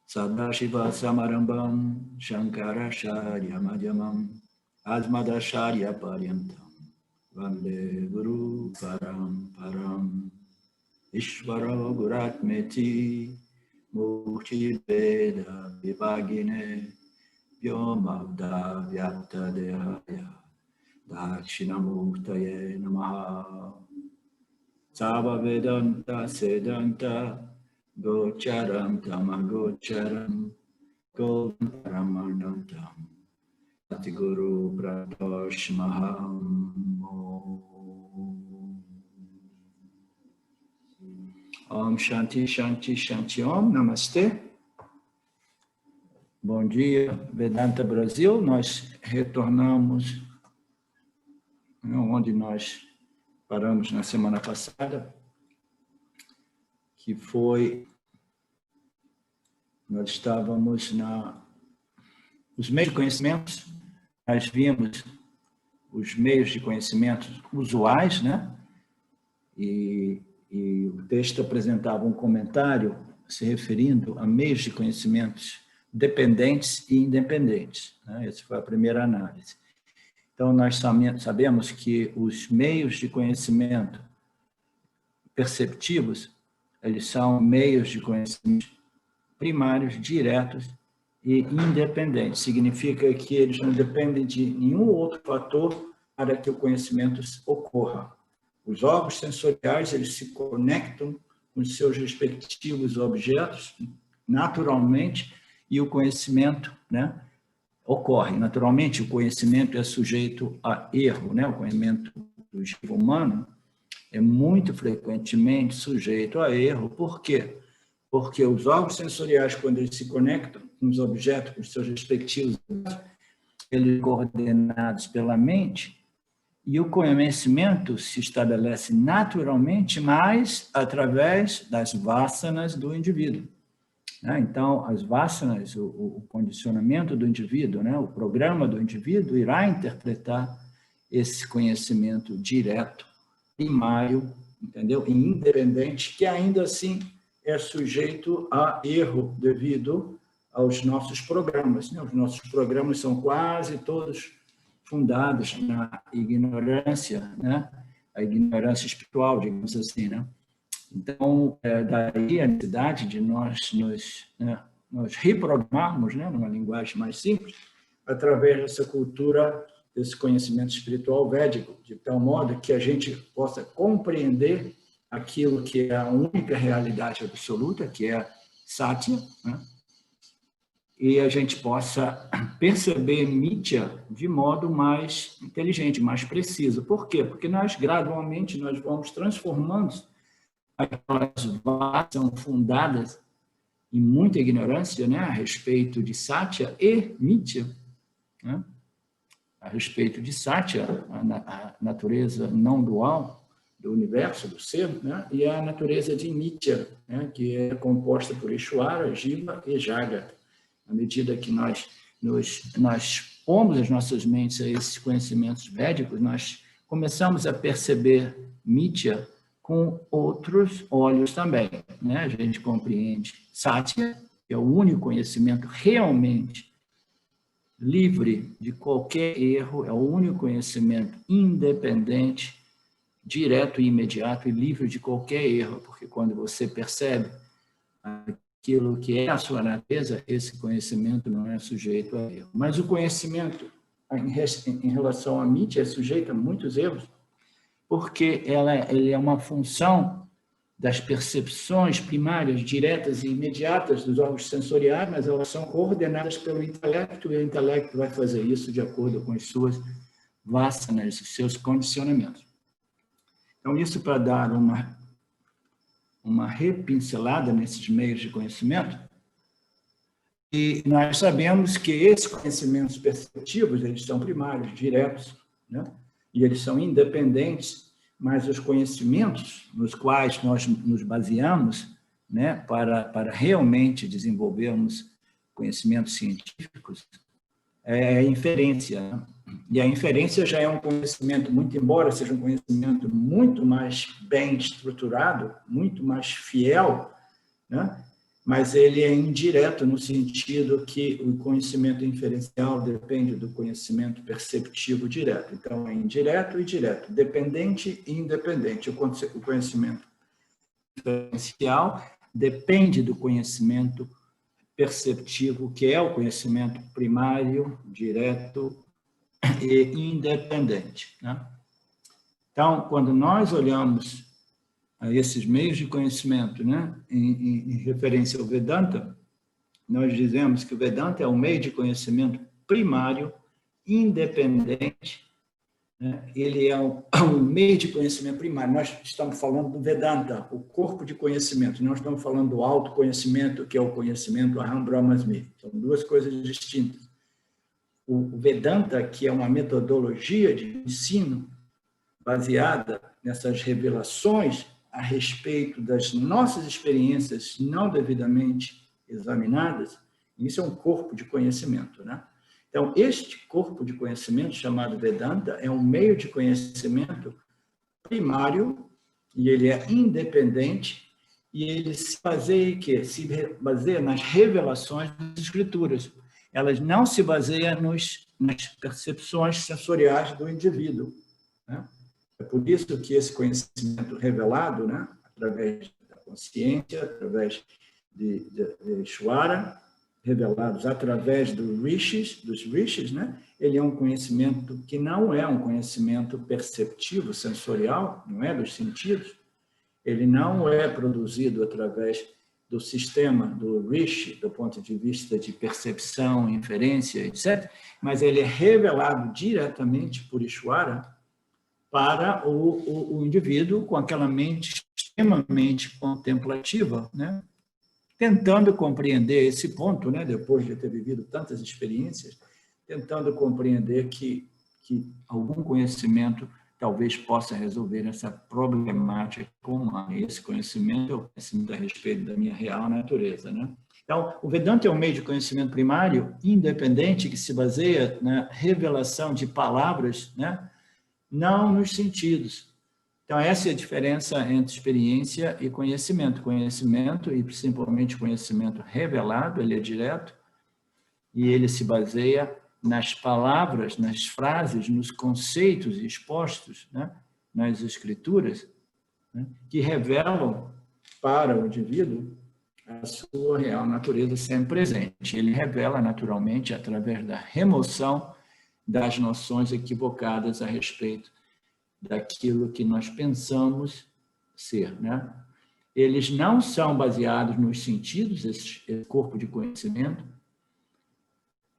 Sadashiva Samarambam Shankaracharya Madhyamam Asmadacharya Paryantam Vande Guru Paramparam Ishvara Guratmeti Mukti Veda Vibhagine Vyomavda Vyapta Dehaya Dakshinamurtaye Namaha Sava Vedanta Sedanta Gocharam Tamagocharam Govinda Paramanandam Ati Guru Pradoshmaham Om Shanti Shanti Shanti Om Namastê. Bom dia, Vedanta Brasil. Nós retornamos onde nós paramos na semana passada, que foi, nós estávamos os meios de conhecimentos, nós vimos os meios de conhecimento usuais, né? E o texto apresentava um comentário se referindo a meios de conhecimentos dependentes e independentes, né? Essa foi a primeira análise. Então, nós sabemos que os meios de conhecimento perceptivos, eles são meios de conhecimento primários, diretos e independentes. Significa que eles não dependem de nenhum outro fator para que o conhecimento ocorra. Os órgãos sensoriais, eles se conectam com os seus respectivos objetos naturalmente e o conhecimento, né, ocorre. Naturalmente, o conhecimento é sujeito a erro, né? O conhecimento do ser humano é muito frequentemente sujeito a erro. Por quê? Porque os órgãos sensoriais, quando eles se conectam com os objetos, com os seus respectivos, eles são coordenados pela mente, e o conhecimento se estabelece naturalmente, mas através das vasanas do indivíduo. Então, as vasanas, o condicionamento do indivíduo, né, o programa do indivíduo irá interpretar esse conhecimento direto, primário, entendeu? E independente, que ainda assim é sujeito a erro devido aos nossos programas, né? Os nossos programas são quase todos fundados na ignorância, né? A ignorância espiritual, digamos assim, né? Então, daí a necessidade de nós nos reprogramarmos, né, numa linguagem mais simples, através dessa cultura, desse conhecimento espiritual védico, de tal modo que a gente possa compreender aquilo que é a única realidade absoluta, que é Satya, né, e a gente possa perceber Mithya de modo mais inteligente, mais preciso. Por quê? Porque nós, gradualmente, nós vamos transformando aquelas vagas são fundadas em muita ignorância, né, a respeito de Satya e Mithya, né? A respeito de Satya, a natureza não dual do universo, do ser, né? E a natureza de Mithya, né? Que é composta por Ishvara, Jiva e Jagat. À medida que nós pomos as nossas mentes a esses conhecimentos védicos, nós começamos a perceber Mithya com outros olhos também, né? A gente compreende Satya, que é o único conhecimento realmente livre de qualquer erro, é o único conhecimento independente, direto e imediato e livre de qualquer erro, porque quando você percebe aquilo que é a sua natureza, esse conhecimento não é sujeito a erro. Mas o conhecimento em relação a Mithya é sujeito a muitos erros, porque ele é uma função das percepções primárias, diretas e imediatas dos órgãos sensoriais, mas elas são coordenadas pelo intelecto, e o intelecto vai fazer isso de acordo com as suas vasanas, os seus condicionamentos. Então, isso para dar uma repincelada nesses meios de conhecimento, e nós sabemos que esses conhecimentos perceptivos, eles são primários, diretos, né? E eles são independentes, mas os conhecimentos nos quais nós nos baseamos, né, para realmente desenvolvermos conhecimentos científicos é a inferência, né? E a inferência já é um conhecimento, muito embora seja um conhecimento muito mais bem estruturado, muito mais fiel, né? Mas ele é indireto no sentido que o conhecimento inferencial depende do conhecimento perceptivo direto. Então, é indireto e direto, dependente e independente. O conhecimento inferencial depende do conhecimento perceptivo, que é o conhecimento primário, direto e independente, né? Então, quando nós olhamos a esses meios de conhecimento, né, em referência ao Vedanta, nós dizemos que o Vedanta é um meio de conhecimento primário, independente, né? Ele é um meio de conhecimento primário. Nós estamos falando do Vedanta, o corpo de conhecimento, não estamos falando do autoconhecimento, que é o conhecimento Aham Brahmasmi. São duas coisas distintas. O Vedanta, que é uma metodologia de ensino baseada nessas revelações a respeito das nossas experiências não devidamente examinadas, isso é um corpo de conhecimento, né? Então, este corpo de conhecimento, chamado Vedanta, é um meio de conhecimento primário, e ele é independente, e ele se baseia em quê? Se baseia nas revelações das Escrituras. Elas não se baseiam nas percepções sensoriais do indivíduo, né? É por isso que esse conhecimento revelado, né, através da consciência, através de Ishvara, revelados através dos rishis, né, ele é um conhecimento que não é um conhecimento perceptivo, sensorial, não é dos sentidos. Ele não é produzido através do sistema do rishi, do ponto de vista de percepção, inferência, etc., mas ele é revelado diretamente por Ishvara para o indivíduo com aquela mente extremamente contemplativa, né? Tentando compreender esse ponto, né? Depois de ter vivido tantas experiências, tentando compreender que algum conhecimento talvez possa resolver essa problemática humana. Esse conhecimento é o conhecimento a respeito da minha real natureza, né? Então, o Vedanta é um meio de conhecimento primário, independente, que se baseia na revelação de palavras, né? Não nos sentidos. Então, essa é a diferença entre experiência e conhecimento. Conhecimento, e principalmente conhecimento revelado, ele é direto, e ele se baseia nas palavras, nas frases, nos conceitos expostos, né, nas escrituras, né, que revelam para o indivíduo a sua real natureza sempre presente. Ele revela naturalmente através da remoção das noções equivocadas a respeito daquilo que nós pensamos ser, né? Eles não são baseados nos sentidos, esse corpo de conhecimento,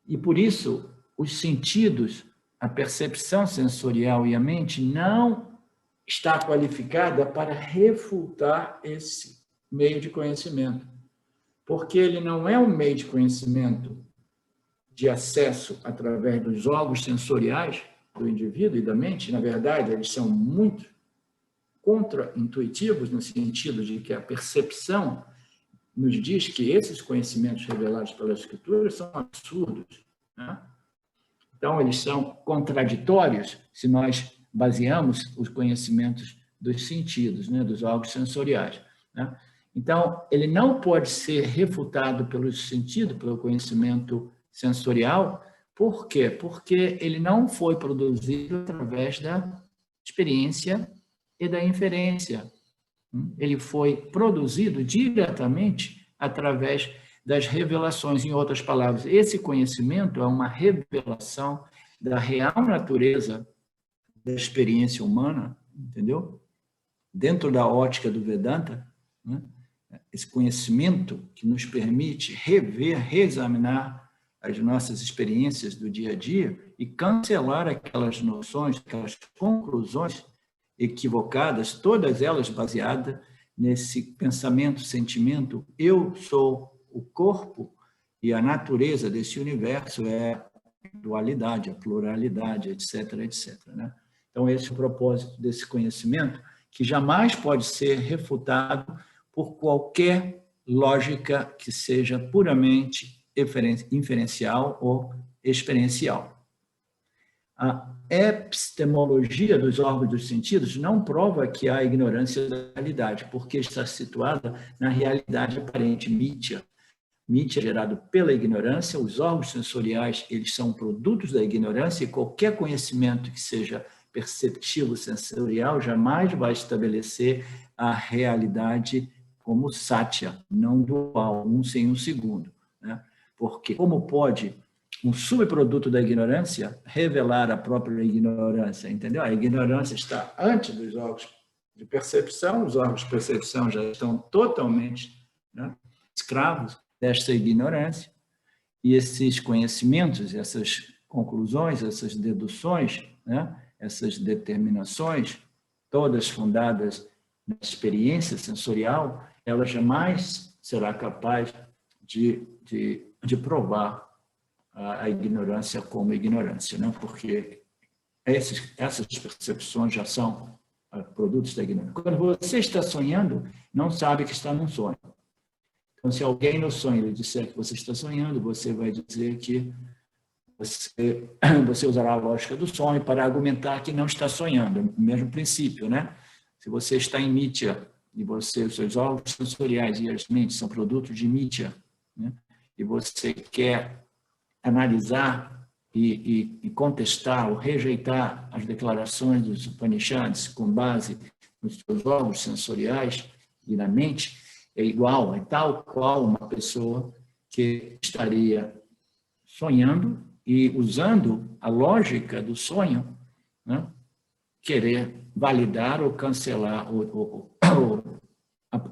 e por isso os sentidos, a percepção sensorial e a mente não está qualificada para refutar esse meio de conhecimento, porque ele não é um meio de conhecimento de acesso através dos órgãos sensoriais do indivíduo e da mente. Na verdade, eles são muito contra-intuitivos, no sentido de que a percepção nos diz que esses conhecimentos revelados pela Escritura são absurdos, né? Então, eles são contraditórios se nós baseamos os conhecimentos dos sentidos, né, dos órgãos sensoriais, né? Então, ele não pode ser refutado pelo sentido, pelo conhecimento sensorial. Por quê? Porque ele não foi produzido através da experiência e da inferência. Ele foi produzido diretamente através das revelações. Em outras palavras, esse conhecimento é uma revelação da real natureza da experiência humana, entendeu? Dentro da ótica do Vedanta, né? Esse conhecimento que nos permite rever, reexaminar as nossas experiências do dia a dia e cancelar aquelas noções, aquelas conclusões equivocadas, todas elas baseadas nesse pensamento, sentimento, eu sou o corpo e a natureza desse universo é a dualidade, a pluralidade, etc., etc., né? Então, esse é o propósito desse conhecimento, que jamais pode ser refutado por qualquer lógica que seja puramente inferencial ou experiencial. A epistemologia dos órgãos dos sentidos não prova que há ignorância da realidade, porque está situada na realidade aparente, mítia. Mítia é gerado pela ignorância, os órgãos sensoriais, eles são produtos da ignorância, e qualquer conhecimento que seja perceptivo, sensorial, jamais vai estabelecer a realidade como satya, não dual, um sem um segundo, né? Porque como pode um subproduto da ignorância revelar a própria ignorância, entendeu? A ignorância está antes dos órgãos de percepção, os órgãos de percepção já estão totalmente, né, escravos desta ignorância, e esses conhecimentos, essas conclusões, essas deduções, né, essas determinações, todas fundadas na experiência sensorial, ela jamais será capaz de provar a ignorância como ignorância, né? Porque essas percepções já são produtos da ignorância. Quando você está sonhando, não sabe que está num sonho. Então, se alguém no sonho lhe disser que você está sonhando, você vai dizer que você usará a lógica do sonho para argumentar que não está sonhando, o mesmo princípio, né? Se você está em mítia e os seus órgãos sensoriais e as mentes são produtos de mítia, né? E você quer analisar e contestar ou rejeitar as declarações dos Upanishads com base nos seus órgãos sensoriais e na mente, é igual, é tal qual uma pessoa que estaria sonhando e usando a lógica do sonho, né, querer validar ou cancelar ou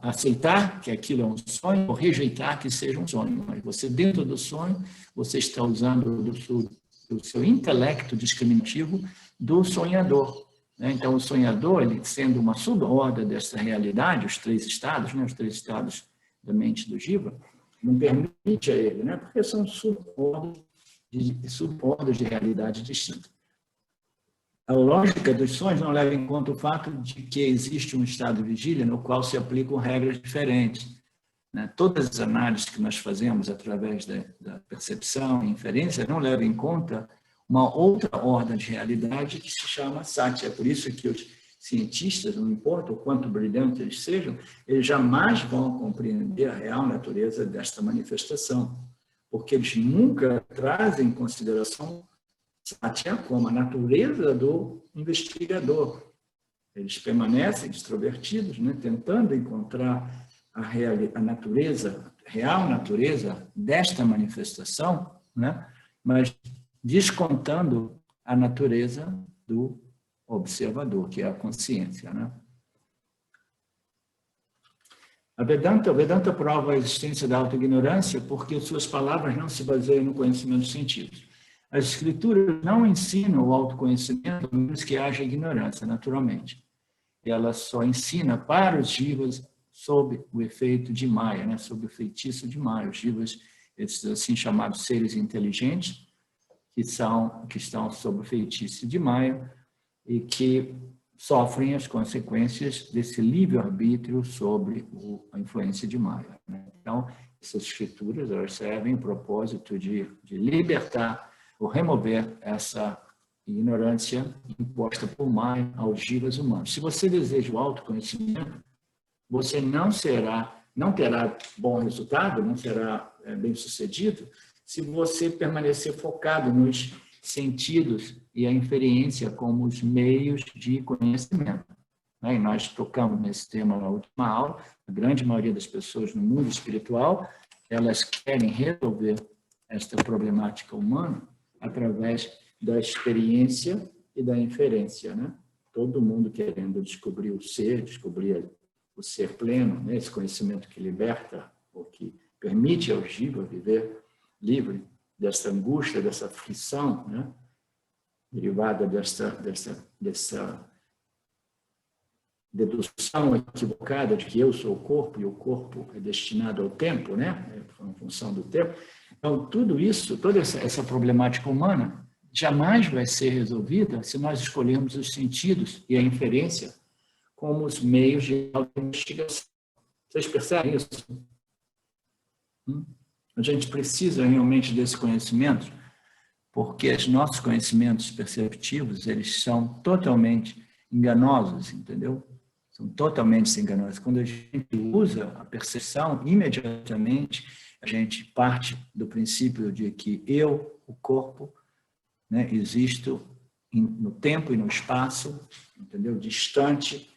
aceitar que aquilo é um sonho ou rejeitar que seja um sonho. Mas você, dentro do sonho, você está usando do seu intelecto discriminativo do sonhador, né? Então, o sonhador, ele sendo uma subordem dessa realidade, os três estados, né? Os três estados da mente do Jiva, não permite a ele, né? Porque são subordens de realidade distinta. A lógica dos sonhos não leva em conta o fato de que existe um estado de vigília no qual se aplicam regras diferentes, né? Todas as análises que nós fazemos através da percepção e inferência não levam em conta uma outra ordem de realidade que se chama Satya. É por isso que os cientistas, não importa o quanto brilhantes eles sejam, eles jamais vão compreender a real natureza desta manifestação, porque eles nunca trazem em consideração Satya como a natureza do investigador. Eles permanecem extrovertidos, né, tentando encontrar a natureza, a real natureza desta manifestação, né, mas descontando a natureza do observador, que é a consciência, né? O Vedanta prova a existência da autoignorância porque suas palavras não se baseiam no conhecimento dos sentidos. As escrituras não ensinam o autoconhecimento, a menos que haja ignorância, naturalmente. Ela só ensina para os jivas sob o efeito de Maya, né? Sob o feitiço de Maya. Os jivas, esses assim chamados seres inteligentes, que estão sob o feitiço de Maya e que sofrem as consequências desse livre-arbítrio sobre a influência de Maya, né? Então, essas escrituras, elas servem o propósito de libertar ou remover essa ignorância imposta por Maya aos jivas humanos. Se você deseja o autoconhecimento, você não terá bom resultado, não será bem-sucedido, se você permanecer focado nos sentidos e a inferência como os meios de conhecimento. E nós tocamos nesse tema na última aula. A grande maioria das pessoas no mundo espiritual, elas querem resolver esta problemática humana através da experiência e da inferência, né? Todo mundo querendo descobrir o ser pleno, né? Esse conhecimento que liberta, ou que permite ao jiva viver livre dessa angústia, dessa aflição, né? Derivada dessa dedução equivocada de que eu sou o corpo e o corpo é destinado ao tempo, né? É uma função do tempo. Então, tudo isso, toda essa problemática humana jamais vai ser resolvida se nós escolhermos os sentidos e a inferência como os meios de autoinvestigação. Vocês percebem isso? A gente precisa realmente desse conhecimento, porque os nossos conhecimentos perceptivos, eles são totalmente enganosos, entendeu? São totalmente enganosos. Quando a gente usa a percepção, imediatamente a gente parte do princípio de que eu, o corpo, né, existo no tempo e no espaço, entendeu? Distante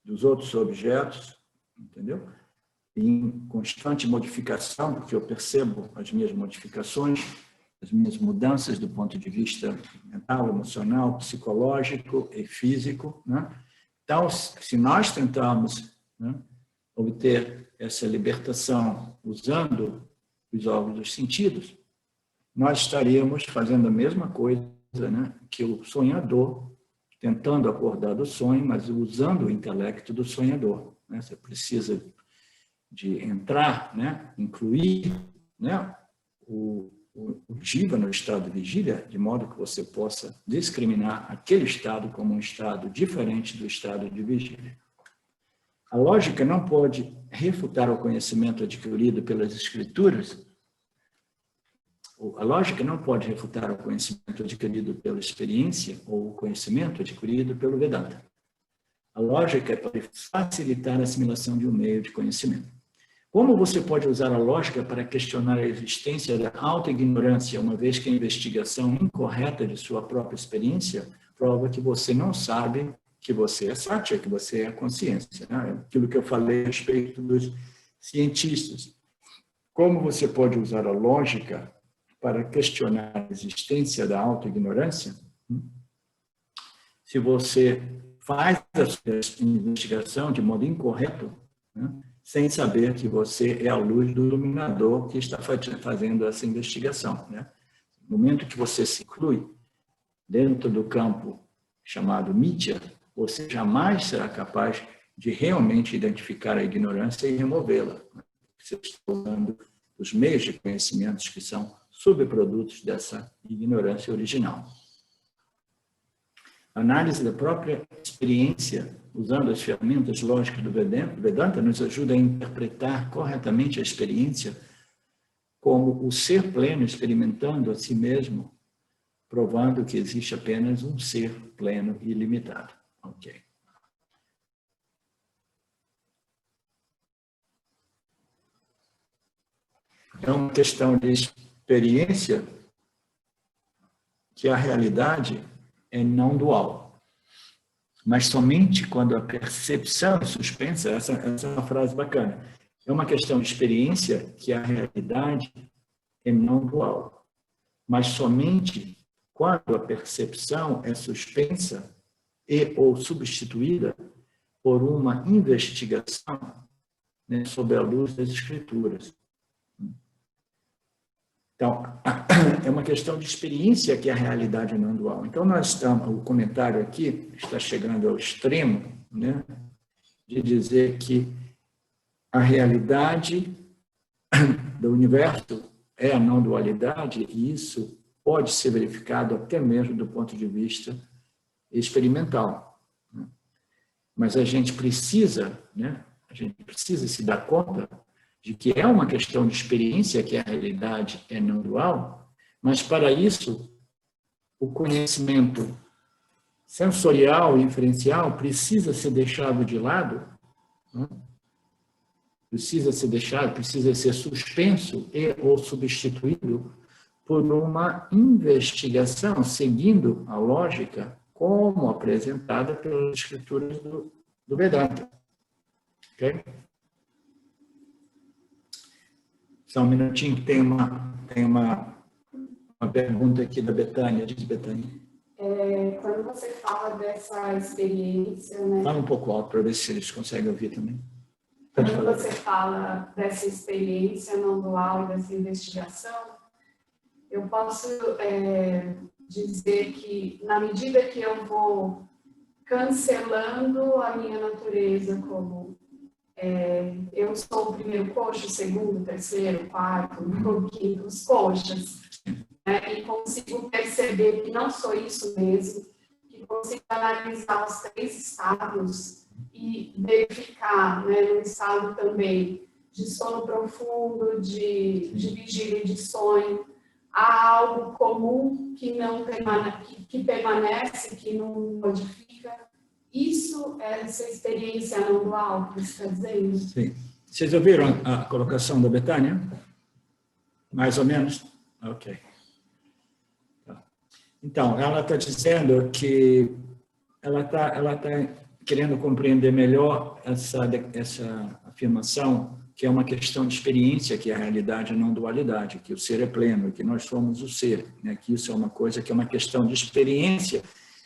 dos outros objetos, entendeu? Em constante modificação, porque eu percebo as minhas modificações, as minhas mudanças do ponto de vista mental, emocional, psicológico e físico, né? Então, se nós tentarmos, né, obter essa libertação usando os órgãos dos sentidos, nós estaríamos fazendo a mesma coisa, né, que o sonhador, tentando acordar do sonho, mas usando o intelecto do sonhador, né? Você precisa de entrar, né, incluir, né, o jiva no estado de vigília, de modo que você possa discriminar aquele estado como um estado diferente do estado de vigília. A lógica não pode refutar o conhecimento adquirido pelas escrituras. A lógica não pode refutar o conhecimento adquirido pela experiência ou o conhecimento adquirido pelo Vedanta. A lógica pode facilitar a assimilação de um meio de conhecimento. Como você pode usar a lógica para questionar a existência da auto-ignorância, uma vez que a investigação incorreta de sua própria experiência prova que você não sabe que você é satya, que você é a consciência, né? Aquilo que eu falei a respeito dos cientistas. Como você pode usar a lógica para questionar a existência da auto-ignorância? Se você faz a sua investigação de modo incorreto, né, sem saber que você é a luz do iluminador que está fazendo essa investigação, né? No momento que você se inclui dentro do campo chamado Mitya, você jamais será capaz de realmente identificar a ignorância e removê-la. Você está usando os meios de conhecimentos que são subprodutos dessa ignorância original. A análise da própria experiência, usando as ferramentas lógicas do Vedanta, nos ajuda a interpretar corretamente a experiência como o ser pleno experimentando a si mesmo, provando que existe apenas um ser pleno e ilimitado. Ok. É uma questão de experiência que a realidade é não dual. Mas somente quando a percepção é suspensa, essa é uma frase bacana, é uma questão de experiência que a realidade é não dual. Mas somente quando a percepção é suspensa e ou substituída por uma investigação, né, sob a luz das escrituras. Então, é uma questão de experiência que a realidade é não dual. Então, o comentário aqui está chegando ao extremo, né, de dizer que a realidade do universo é a não dualidade, e isso pode ser verificado até mesmo do ponto de vista experimental. Mas a gente precisa, né, se dar conta de que é uma questão de experiência que a realidade é não dual, mas para isso o conhecimento sensorial e inferencial precisa ser deixado de lado, né? Precisa ser suspenso e ou substituído por uma investigação seguindo a lógica como apresentada pelas escrituras do Vedanta. Ok? Só um minutinho que tem uma pergunta aqui da Betânia. Diz, Betânia. Quando você fala dessa experiência, né? Fala um pouco alto para ver se eles conseguem ouvir também. Quando você fala dessa experiência não dual e dessa investigação, eu posso dizer que, na medida que eu vou cancelando a minha natureza como eu sou o primeiro coxo, o segundo, o terceiro, o quarto, o quinto, os coxas, né? E consigo perceber que não sou isso mesmo, que consigo analisar os 3 estados e verificar, né, no estado também de sono profundo, de vigília e de sonho, há algo comum que não que permanece, que não modifica. Isso é essa experiência não dual que você está dizendo? Sim. Vocês ouviram a colocação da Betânia? Mais ou menos? Ok. Então, ela está dizendo que ela tá querendo compreender melhor essa afirmação, que é uma questão de experiência, que é a realidade, a não dualidade, que o ser é pleno, que nós somos o ser, né? Que isso é uma coisa que é uma questão de experiência,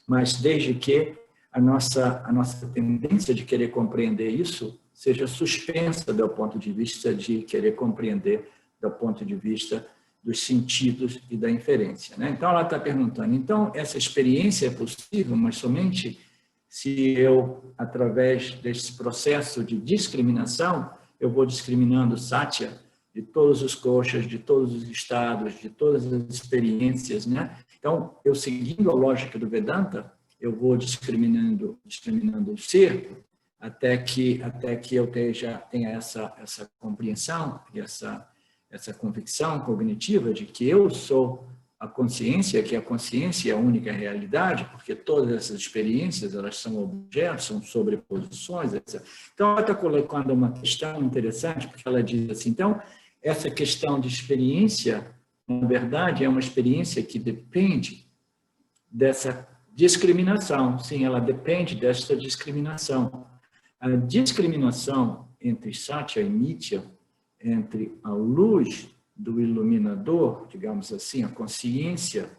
mas desde que a nossa tendência de querer compreender isso seja suspensa do ponto de vista de querer compreender do ponto de vista dos sentidos e da inferência, né? Então, ela está perguntando, então, essa experiência é possível, mas somente se eu, através desse processo de discriminação, eu vou discriminando Satya de todos os koshas, de todos os estados, de todas as experiências, né? Então, eu seguindo a lógica do Vedanta, eu vou discriminando o ser até que eu tenha essa compreensão e essa convicção cognitiva de que eu sou a consciência, que a consciência é a única realidade, porque todas essas experiências, elas são objetos, são sobreposições, etc. Então, ela está colocando uma questão interessante, porque ela diz assim, então, essa questão de experiência, na verdade, é uma experiência que depende dessa discriminação. Sim, ela depende dessa discriminação. A discriminação entre Satya e Mithya, entre a luz do iluminador, digamos assim, a consciência,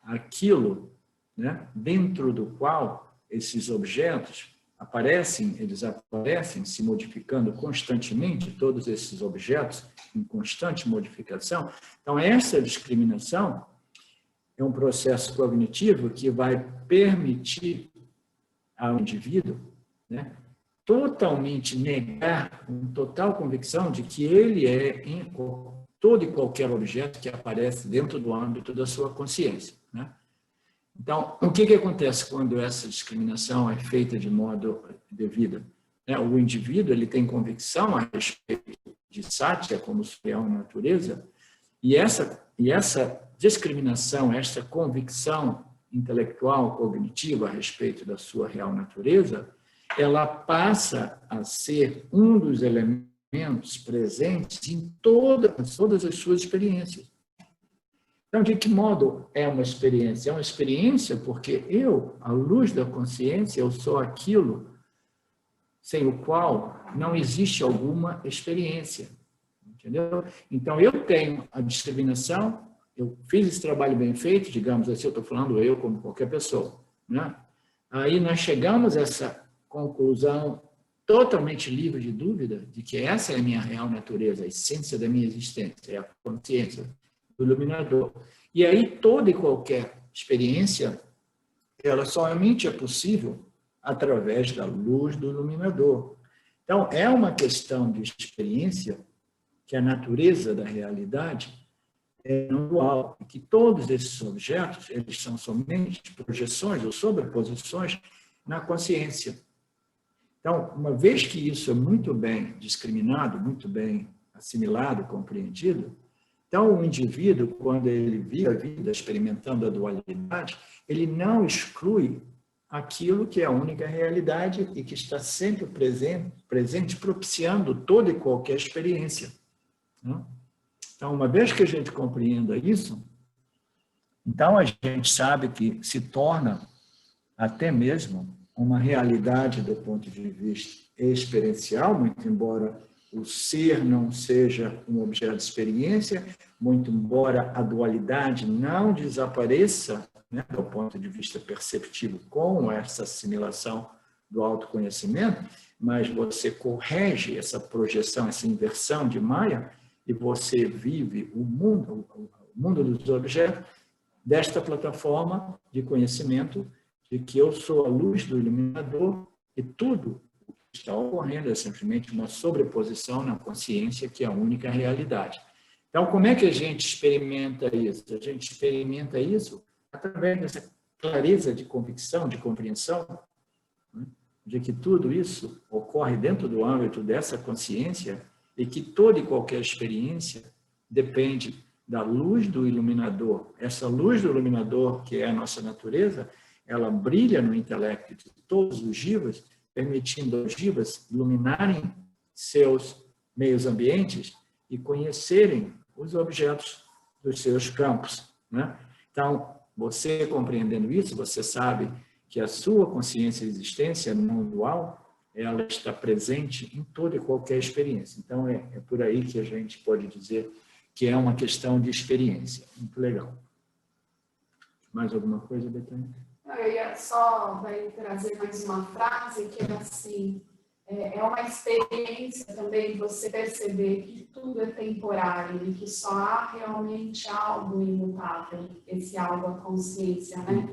aquilo, né, dentro do qual esses objetos eles aparecem se modificando constantemente, todos esses objetos em constante modificação. Então, essa discriminação é um processo cognitivo que vai permitir ao indivíduo, né, totalmente negar, com total convicção de que ele é em todo e qualquer objeto que aparece dentro do âmbito da sua consciência, né? Então, o que acontece quando essa discriminação é feita de modo devido? O indivíduo ele tem convicção a respeito de Satya como real natureza, e essa discriminação, essa convicção intelectual, cognitiva a respeito da sua real natureza, ela passa a ser um dos elementos presentes em todas as suas experiências. Então, de que modo é uma experiência? É uma experiência porque eu, à luz da consciência, eu sou aquilo sem o qual não existe alguma experiência. Entendeu? Então, eu tenho a discriminação, eu fiz esse trabalho bem feito, digamos assim, eu estou falando eu como qualquer pessoa, né? Aí nós chegamos a essa conclusão totalmente livre de dúvida de que essa é a minha real natureza, a essência da minha existência, é a consciência do iluminador. E aí toda e qualquer experiência, ela somente é possível através da luz do iluminador. Então, é uma questão de experiência que a natureza da realidade é não dual, que todos esses objetos, eles são somente projeções ou sobreposições na consciência. Então, uma vez que isso é muito bem discriminado, muito bem assimilado, compreendido, então o indivíduo, quando ele vive a vida experimentando a dualidade, ele não exclui aquilo que é a única realidade e que está sempre presente propiciando toda e qualquer experiência. Então, uma vez que a gente compreenda isso, então a gente sabe que se torna até mesmo uma realidade do ponto de vista experiencial, muito embora o ser não seja um objeto de experiência, muito embora a dualidade não desapareça, né, do ponto de vista perceptivo com essa assimilação do autoconhecimento, mas você corrige essa projeção, essa inversão de Maya, e você vive o mundo dos objetos desta plataforma de conhecimento de que eu sou a luz do iluminador e tudo o que está ocorrendo é simplesmente uma sobreposição na consciência que é a única realidade. Então, como é que a gente experimenta isso? A gente experimenta isso através dessa clareza de convicção, de compreensão, né, de que tudo isso ocorre dentro do âmbito dessa consciência e que toda e qualquer experiência depende da luz do iluminador. Essa luz do iluminador, que é a nossa natureza, ela brilha no intelecto de todos os jivas, permitindo aos jivas iluminarem seus meios ambientes e conhecerem os objetos dos seus campos, né? Então, você compreendendo isso, você sabe que a sua consciência de existência não dual, ela está presente em toda e qualquer experiência. Então, é por aí que a gente pode dizer que é uma questão de experiência. Muito legal. Mais alguma coisa, Betânia? Eu ia só trazer mais uma frase que é assim, é uma experiência também você perceber que tudo é temporário e que só há realmente algo imutável, esse algo, a consciência, né?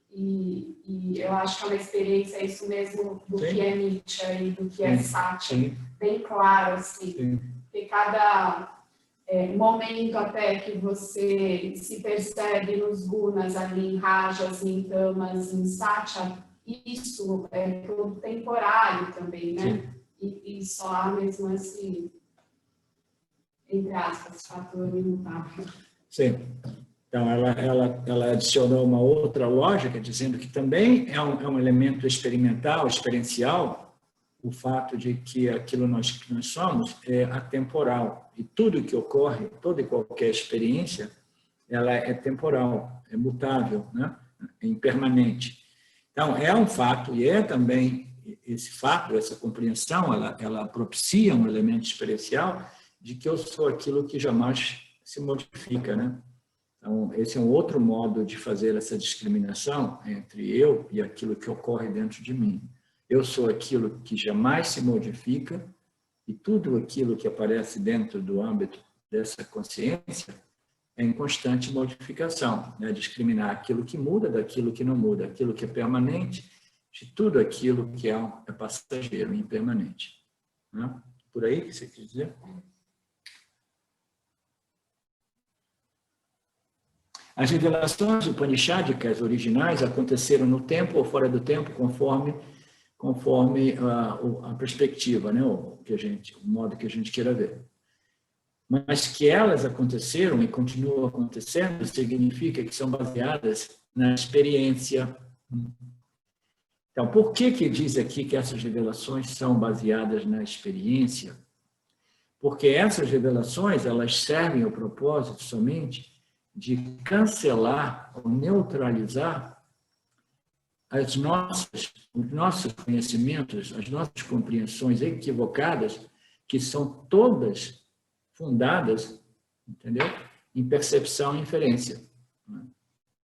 E eu acho que é uma experiência, isso mesmo, do que é Nietzsche e do que é Sati, bem claro, assim, que cada momento até que você se percebe nos gunas ali, em rajas, em tamas, em satya, isso é tudo temporário também, né? E só há mesmo assim, entre aspas, fator imutável. Sim. Então, ela adicionou uma outra lógica, dizendo que também é um elemento experimental, experiencial, o fato de que aquilo que nós somos é atemporal. E tudo que ocorre, toda e qualquer experiência, ela é temporal, é mutável, né? É impermanente. Então, é um fato, e é também esse fato, essa compreensão, ela propicia um elemento experiencial de que eu sou aquilo que jamais se modifica, né? Então, esse é um outro modo de fazer essa discriminação entre eu e aquilo que ocorre dentro de mim. Eu sou aquilo que jamais se modifica e tudo aquilo que aparece dentro do âmbito dessa consciência é em constante modificação, né? Discriminar aquilo que muda daquilo que não muda, aquilo que é permanente de tudo aquilo que é passageiro, impermanente. Né? Por aí que você quer dizer? As revelações upanishádicas originais aconteceram no tempo ou fora do tempo, conforme a perspectiva, né? O modo que a gente queira ver. Mas que elas aconteceram e continuam acontecendo significa que são baseadas na experiência. Então, por que diz aqui que essas revelações são baseadas na experiência? Porque essas revelações, elas servem ao propósito somente de cancelar ou neutralizar os nossos conhecimentos, as nossas compreensões equivocadas, que são todas fundadas, entendeu? Em percepção e inferência.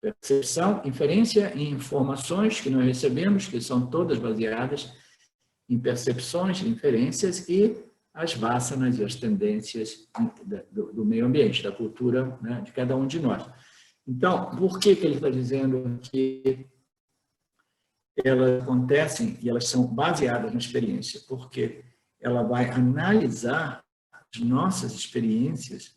Percepção, inferência e informações que nós recebemos, que são todas baseadas em percepções, inferências e as vássanas e as tendências do meio ambiente, da cultura, né, de cada um de nós. Então, por que ele está dizendo que elas acontecem e elas são baseadas na experiência? Porque ela vai analisar as nossas experiências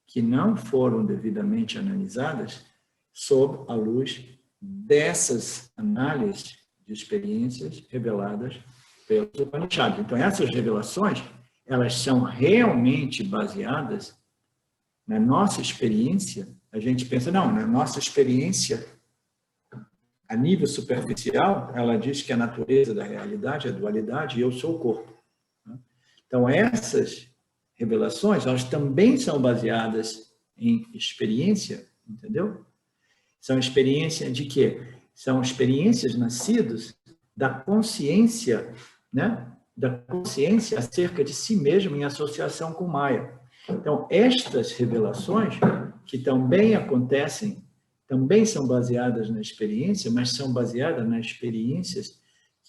que não foram devidamente analisadas sob a luz dessas análises de experiências reveladas pelos Upanishads. Então, essas revelações, elas são realmente baseadas na nossa experiência. A gente pensa, não, na nossa experiência, a nível superficial, ela diz que a natureza da realidade é a dualidade e eu sou o corpo. Então, essas revelações, elas também são baseadas em experiência, entendeu? São experiências de quê? São experiências nascidas da consciência, né? Da consciência acerca de si mesmo em associação com Maya. Então, estas revelações, que também acontecem, também são baseadas na experiência, mas são baseadas nas experiências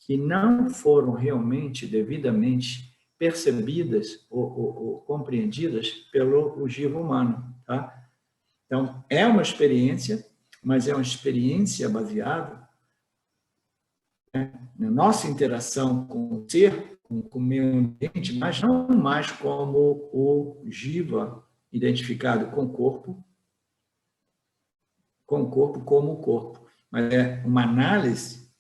que não foram realmente devidamente percebidas ou compreendidas pelo jiva humano. Tá? Então, é uma experiência, mas é uma experiência baseada na nossa interação com o ser, com o meio ambiente, mas não mais como o jiva identificado com o corpo como o corpo, mas é uma análise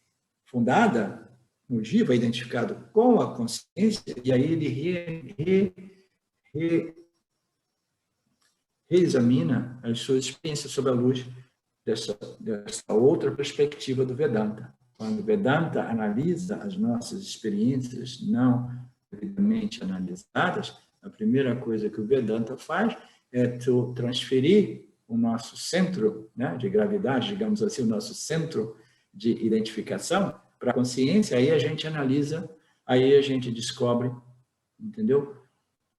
fundada no jiva identificado com a consciência, e aí ele reexamina as suas experiências sob a luz dessa outra perspectiva do Vedanta. Quando o Vedanta analisa as nossas experiências não devidamente analisadas, a primeira coisa que o Vedanta faz é transferir o nosso centro, né, de gravidade, digamos assim, o nosso centro de identificação para a consciência. Aí a gente analisa, aí a gente descobre, entendeu?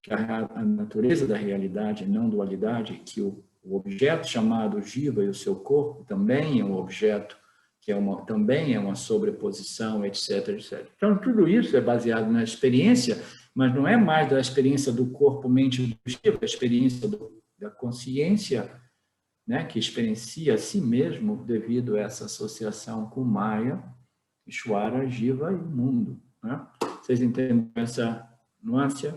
Que a natureza da realidade, não dualidade, que o objeto chamado jiva e o seu corpo também é um objeto, que também é uma sobreposição, etc, etc. Então, tudo isso é baseado na experiência, mas não é mais da experiência do corpo, mente do jiva, é a experiência da consciência, né, que experiencia a si mesmo devido a essa associação com Maya, Ishvara, Jiva e mundo. Né? Vocês entendem essa nuance?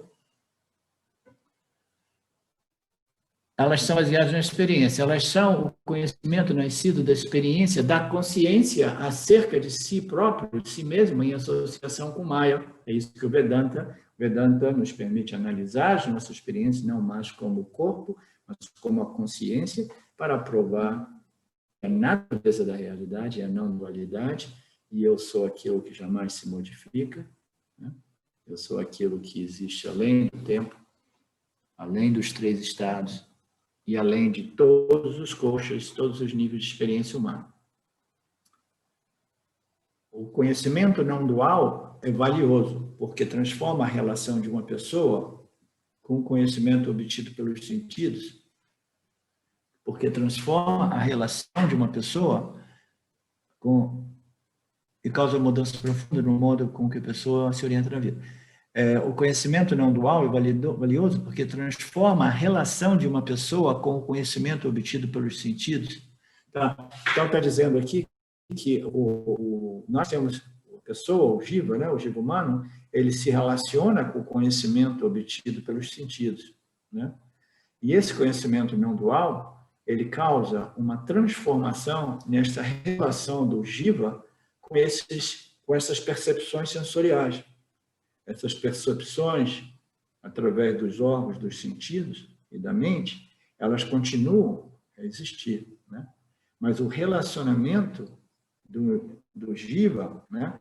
Elas são baseadas na experiência, elas são o conhecimento nascido da experiência, da consciência acerca de si próprio, de si mesmo, em associação com Maya. É isso que o Vedanta nos permite analisar as nossas experiências, não mais como o corpo, mas como a consciência, para provar a natureza da realidade, a não dualidade, e eu sou aquilo que jamais se modifica, né? Eu sou aquilo que existe além do tempo, além dos 3 estados, e além de todos os koshas, todos os níveis de experiência humana. O conhecimento não dual é valioso, porque transforma a relação de uma pessoa com o conhecimento obtido pelos sentidos, porque transforma a relação de uma pessoa e causa mudança profunda no modo com que a pessoa se orienta na vida. O conhecimento não dual é valioso porque transforma a relação de uma pessoa com o conhecimento obtido pelos sentidos. Tá? Então, está dizendo aqui que nós temos a pessoa, o jiva, né? O jiva humano, ele se relaciona com o conhecimento obtido pelos sentidos. Né? E esse conhecimento não dual, ele causa uma transformação nesta relação do jiva com essas percepções sensoriais. Essas percepções, através dos órgãos, dos sentidos e da mente, elas continuam a existir. Né? Mas o relacionamento do jiva, né?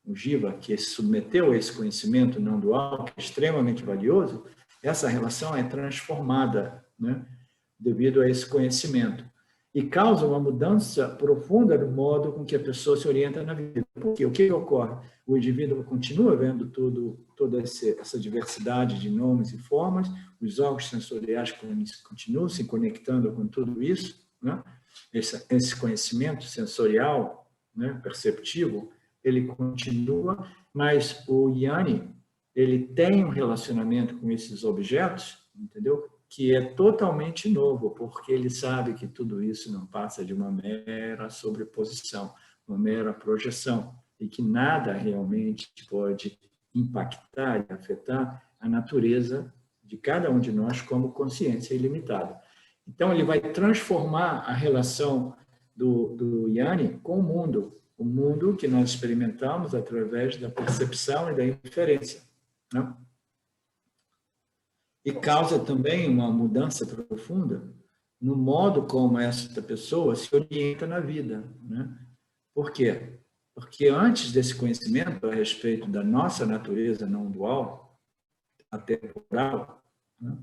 O jiva que se submeteu a esse conhecimento não dual, que é extremamente valioso, essa relação é transformada, né? Devido a esse conhecimento. E causa uma mudança profunda no modo com que a pessoa se orienta na vida. Porque o que ocorre? O indivíduo continua vendo toda essa diversidade de nomes e formas, os órgãos sensoriais continuam se conectando com tudo isso, né? Esse conhecimento sensorial, né, perceptivo, ele continua, mas o Jnani, ele tem um relacionamento com esses objetos, entendeu? Que é totalmente novo, porque ele sabe que tudo isso não passa de uma mera sobreposição, uma mera projeção, e que nada realmente pode impactar e afetar a natureza de cada um de nós como consciência ilimitada. Então, ele vai transformar a relação do Jnani com o mundo que nós experimentamos através da percepção e da inferência, né? E causa também uma mudança profunda no modo como essa pessoa se orienta na vida. Né? Por quê? Porque antes desse conhecimento a respeito da nossa natureza não dual, atemporal, né?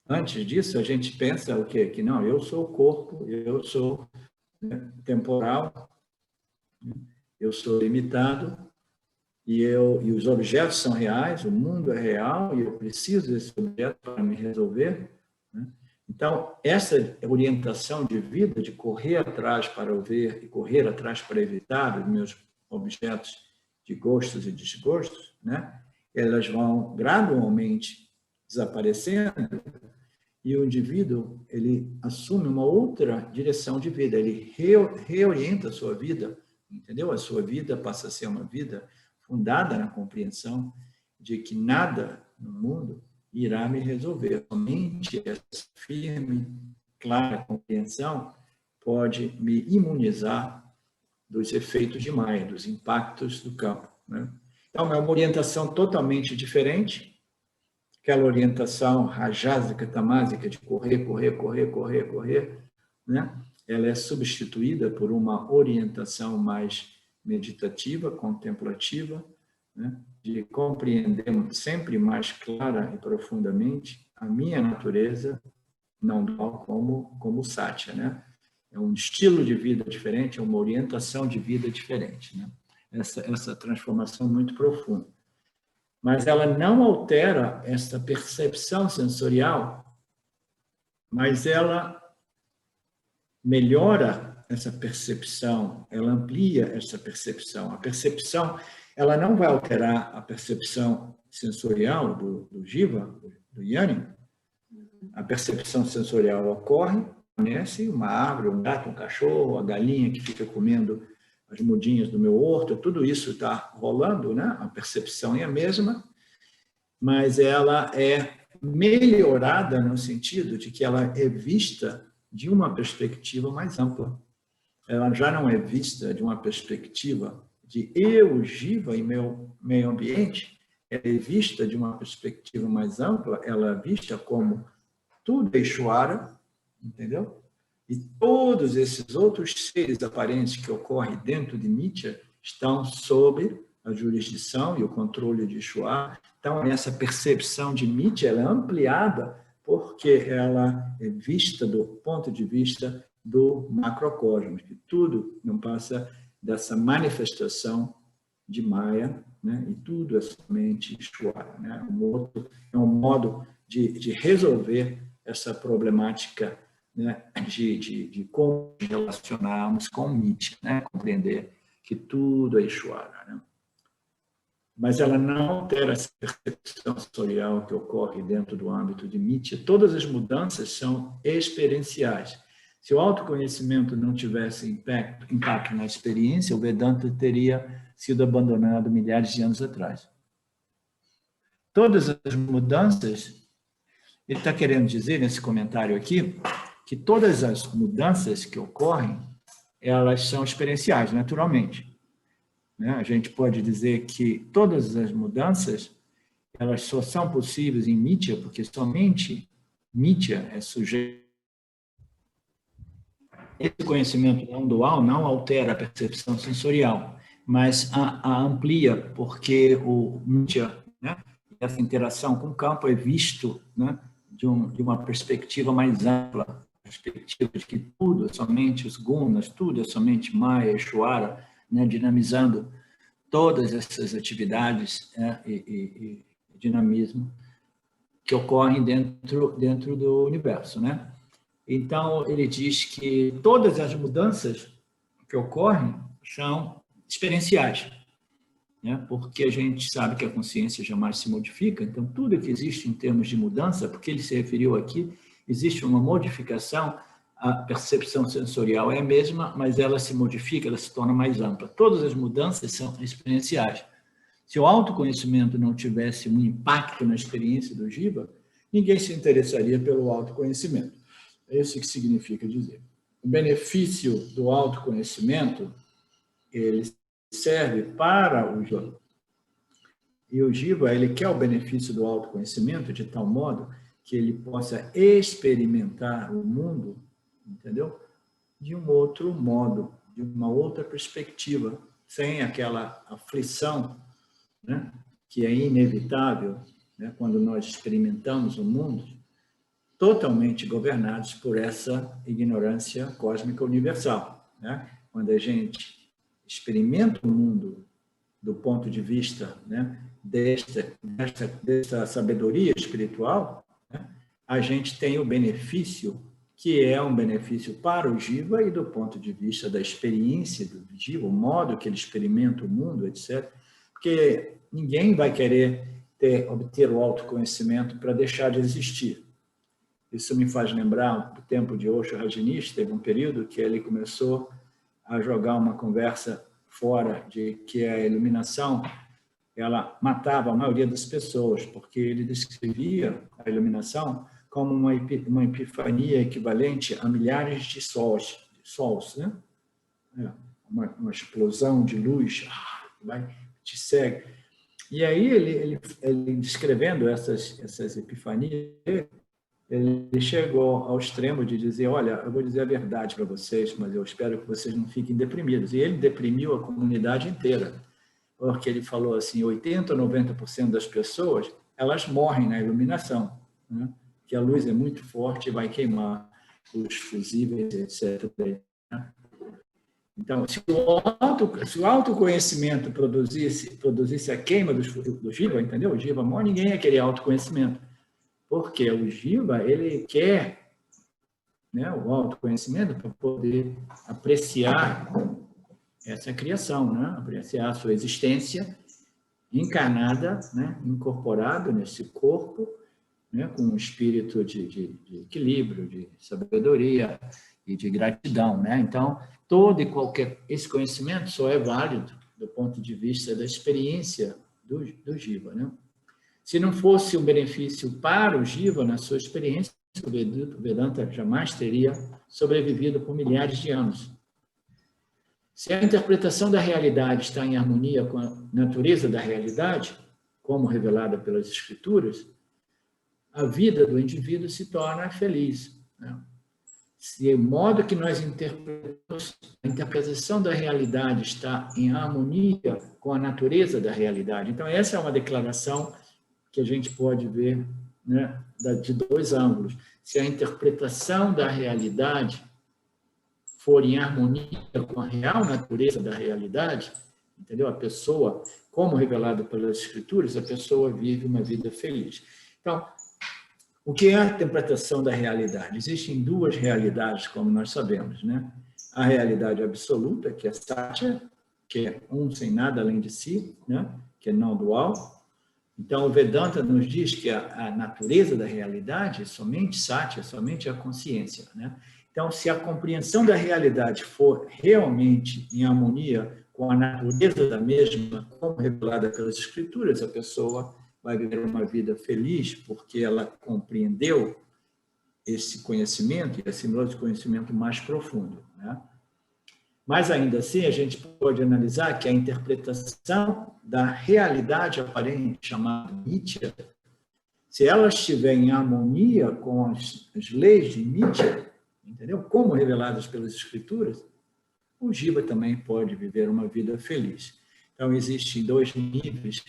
Antes disso a gente pensa o quê? Que não, eu sou o corpo, eu sou, né, temporal, eu sou limitado, e os objetos são reais, o mundo é real, e eu preciso desse objeto para me resolver. Né? Então, essa orientação de vida, de correr atrás para ver e correr atrás para evitar os meus objetos de gostos e desgostos, né? Elas vão gradualmente desaparecendo, e o indivíduo ele assume uma outra direção de vida, ele reorienta a sua vida, entendeu? A sua vida passa a ser uma vida fundada na compreensão de que nada no mundo irá me resolver. Somente essa firme, clara compreensão pode me imunizar dos efeitos de Maya, dos impactos do campo. Né? Então, é uma orientação totalmente diferente, aquela orientação rajásica, tamásica, de correr, né? Ela é substituída por uma orientação mais meditativa, contemplativa, né? De compreender sempre mais clara e profundamente a minha natureza não dual como Satya, né? É um estilo de vida diferente, é uma orientação de vida diferente, né? Essa transformação muito profunda. Mas ela não altera essa percepção sensorial, mas ela melhora essa percepção, ela amplia essa percepção. A percepção, ela não vai alterar a percepção sensorial do jiva, do yoni. A percepção sensorial ocorre, conhece uma árvore, um gato, um cachorro, a galinha que fica comendo as mudinhas do meu horto, tudo isso está rolando, né? A percepção é a mesma, mas ela é melhorada no sentido de que ela é vista de uma perspectiva mais ampla. Ela já não é vista de uma perspectiva de eu, jiva, e meu meio ambiente, ela é vista de uma perspectiva mais ampla, ela é vista como tudo é Ishvara, entendeu? E todos esses outros seres aparentes que ocorrem dentro de Nitya estão sob a jurisdição e o controle de Ishvara. Então, essa percepção de Nitya ela é ampliada porque ela é vista do ponto de vista do macrocosmos, que tudo não passa dessa manifestação de Maya, né? E tudo é somente Ishvara, né? É um modo de resolver essa problemática, né, de como relacionarmos com o Nitya, né, compreender que tudo é Ishvara, né? Mas ela não altera essa percepção sensorial que ocorre dentro do âmbito de Nitya. Todas as mudanças são experienciais. Se o autoconhecimento não tivesse impacto na experiência, o Vedanta teria sido abandonado milhares de anos atrás. Todas as mudanças, ele está querendo dizer nesse comentário aqui, que todas as mudanças que ocorrem, elas são experienciais, naturalmente. Né? A gente pode dizer que todas as mudanças, elas só são possíveis em Nitya, porque somente Nitya é sujeito. Esse conhecimento não dual não altera a percepção sensorial, mas a amplia, porque o Nitya, né, essa interação com o campo é visto, né, de uma perspectiva mais ampla, perspectiva de que tudo é somente os gunas, tudo é somente Maya, Ishvara, né, dinamizando todas essas atividades, né, e dinamismo que ocorrem dentro do universo, né? Então, ele diz que todas as mudanças que ocorrem são experienciais, né? Porque a gente sabe que a consciência jamais se modifica, então tudo que existe em termos de mudança, porque ele se referiu aqui, existe uma modificação, a percepção sensorial é a mesma, mas ela se modifica, ela se torna mais ampla. Todas as mudanças são experienciais. Se o autoconhecimento não tivesse um impacto na experiência do jiva, ninguém se interessaria pelo autoconhecimento. É isso que significa dizer. O benefício do autoconhecimento, ele serve para o jiva. E o jiva, ele quer o benefício do autoconhecimento de tal modo que ele possa experimentar o mundo, entendeu? De um outro modo, de uma outra perspectiva, sem aquela aflição, né, que é inevitável, né, quando nós experimentamos o mundo, totalmente governados por essa ignorância cósmica universal, né? Quando a gente experimenta o mundo do ponto de vista, né, desta sabedoria espiritual, né, a gente tem o benefício, que é um benefício para o jiva e do ponto de vista da experiência do jiva, o modo que ele experimenta o mundo, etc. Porque ninguém vai querer obter o autoconhecimento para deixar de existir. Isso me faz lembrar o tempo de Osho Rajneesh, teve um período que ele começou a jogar uma conversa fora de que a iluminação ela matava a maioria das pessoas, porque ele descrevia a iluminação como uma epifania equivalente a milhares de sols, né? Uma explosão de luz, vai, te segue. E aí, ele descrevendo essas epifanias, ele chegou ao extremo de dizer, olha, eu vou dizer a verdade para vocês, mas eu espero que vocês não fiquem deprimidos. E ele deprimiu a comunidade inteira, porque ele falou assim, 80% ou 90% das pessoas, elas morrem na iluminação, né? Que a luz é muito forte e vai queimar os fusíveis, etc. Né? Então, se o autoconhecimento produzisse a queima do Jiva, entendeu? O Jiva morre, ninguém ia querer autoconhecimento. Porque o Jiva, ele quer, né, o autoconhecimento para poder apreciar essa criação, né? Apreciar a sua existência encarnada, né? Incorporado nesse corpo, né? Com um espírito de equilíbrio, de sabedoria e de gratidão, né? Então, todo e qualquer esse conhecimento só é válido do ponto de vista da experiência do Jiva, né? Se não fosse um benefício para o Jiva na sua experiência, o Vedanta jamais teria sobrevivido por milhares de anos. Se a interpretação da realidade está em harmonia com a natureza da realidade, como revelada pelas Escrituras, a vida do indivíduo se torna feliz, né? Se o modo que nós interpretamos, a interpretação da realidade está em harmonia com a natureza da realidade. Então, essa é uma declaração que a gente pode ver, né, de dois ângulos. Se a interpretação da realidade for em harmonia com a real natureza da realidade, entendeu? A pessoa, como revelado pelas Escrituras, a pessoa vive uma vida feliz. Então, o que é a interpretação da realidade? Existem duas realidades, como nós sabemos, né? A realidade absoluta, que é Satya, que é um sem nada além de si, né? Que é não dual. Então, o Vedanta nos diz que a natureza da realidade é somente Satya, somente a consciência, né? Então, se a compreensão da realidade for realmente em harmonia com a natureza da mesma, como revelada pelas Escrituras, a pessoa vai viver uma vida feliz porque ela compreendeu esse conhecimento e assimilou esse conhecimento mais profundo, né? Mas, ainda assim, a gente pode analisar que a interpretação da realidade aparente, chamada Nitya, se ela estiver em harmonia com as leis de Nitya, entendeu? Como reveladas pelas Escrituras, o Jiva também pode viver uma vida feliz. Então, existem dois níveis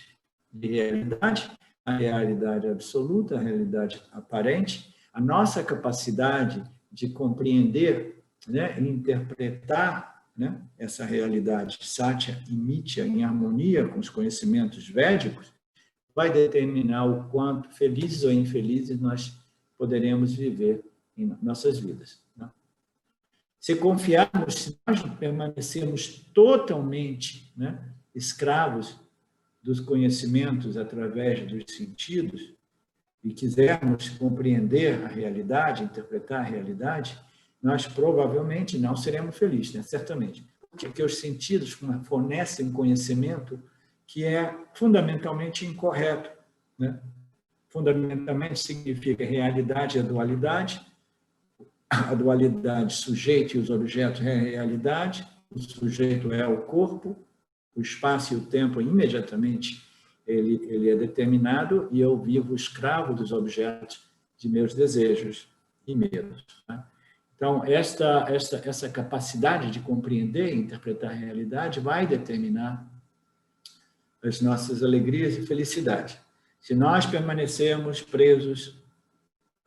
de realidade, a realidade absoluta, a realidade aparente, a nossa capacidade de compreender, né, e interpretar, né, essa realidade Satya e Mithya em harmonia com os conhecimentos védicos, vai determinar o quanto felizes ou infelizes nós poderemos viver em nossas vidas, né? Se confiarmos, se nós permanecermos totalmente, né, escravos dos conhecimentos através dos sentidos e quisermos compreender a realidade, interpretar a realidade, nós provavelmente não seremos felizes, né? Certamente. Porque os sentidos fornecem conhecimento que é fundamentalmente incorreto, né? Fundamentalmente significa realidade é dualidade, a dualidade sujeito e os objetos é a realidade, o sujeito é o corpo, o espaço e o tempo imediatamente ele é determinado e eu vivo escravo dos objetos de meus desejos e medos, né? Então, essa capacidade de compreender e interpretar a realidade vai determinar as nossas alegrias e felicidade. Se nós permanecermos presos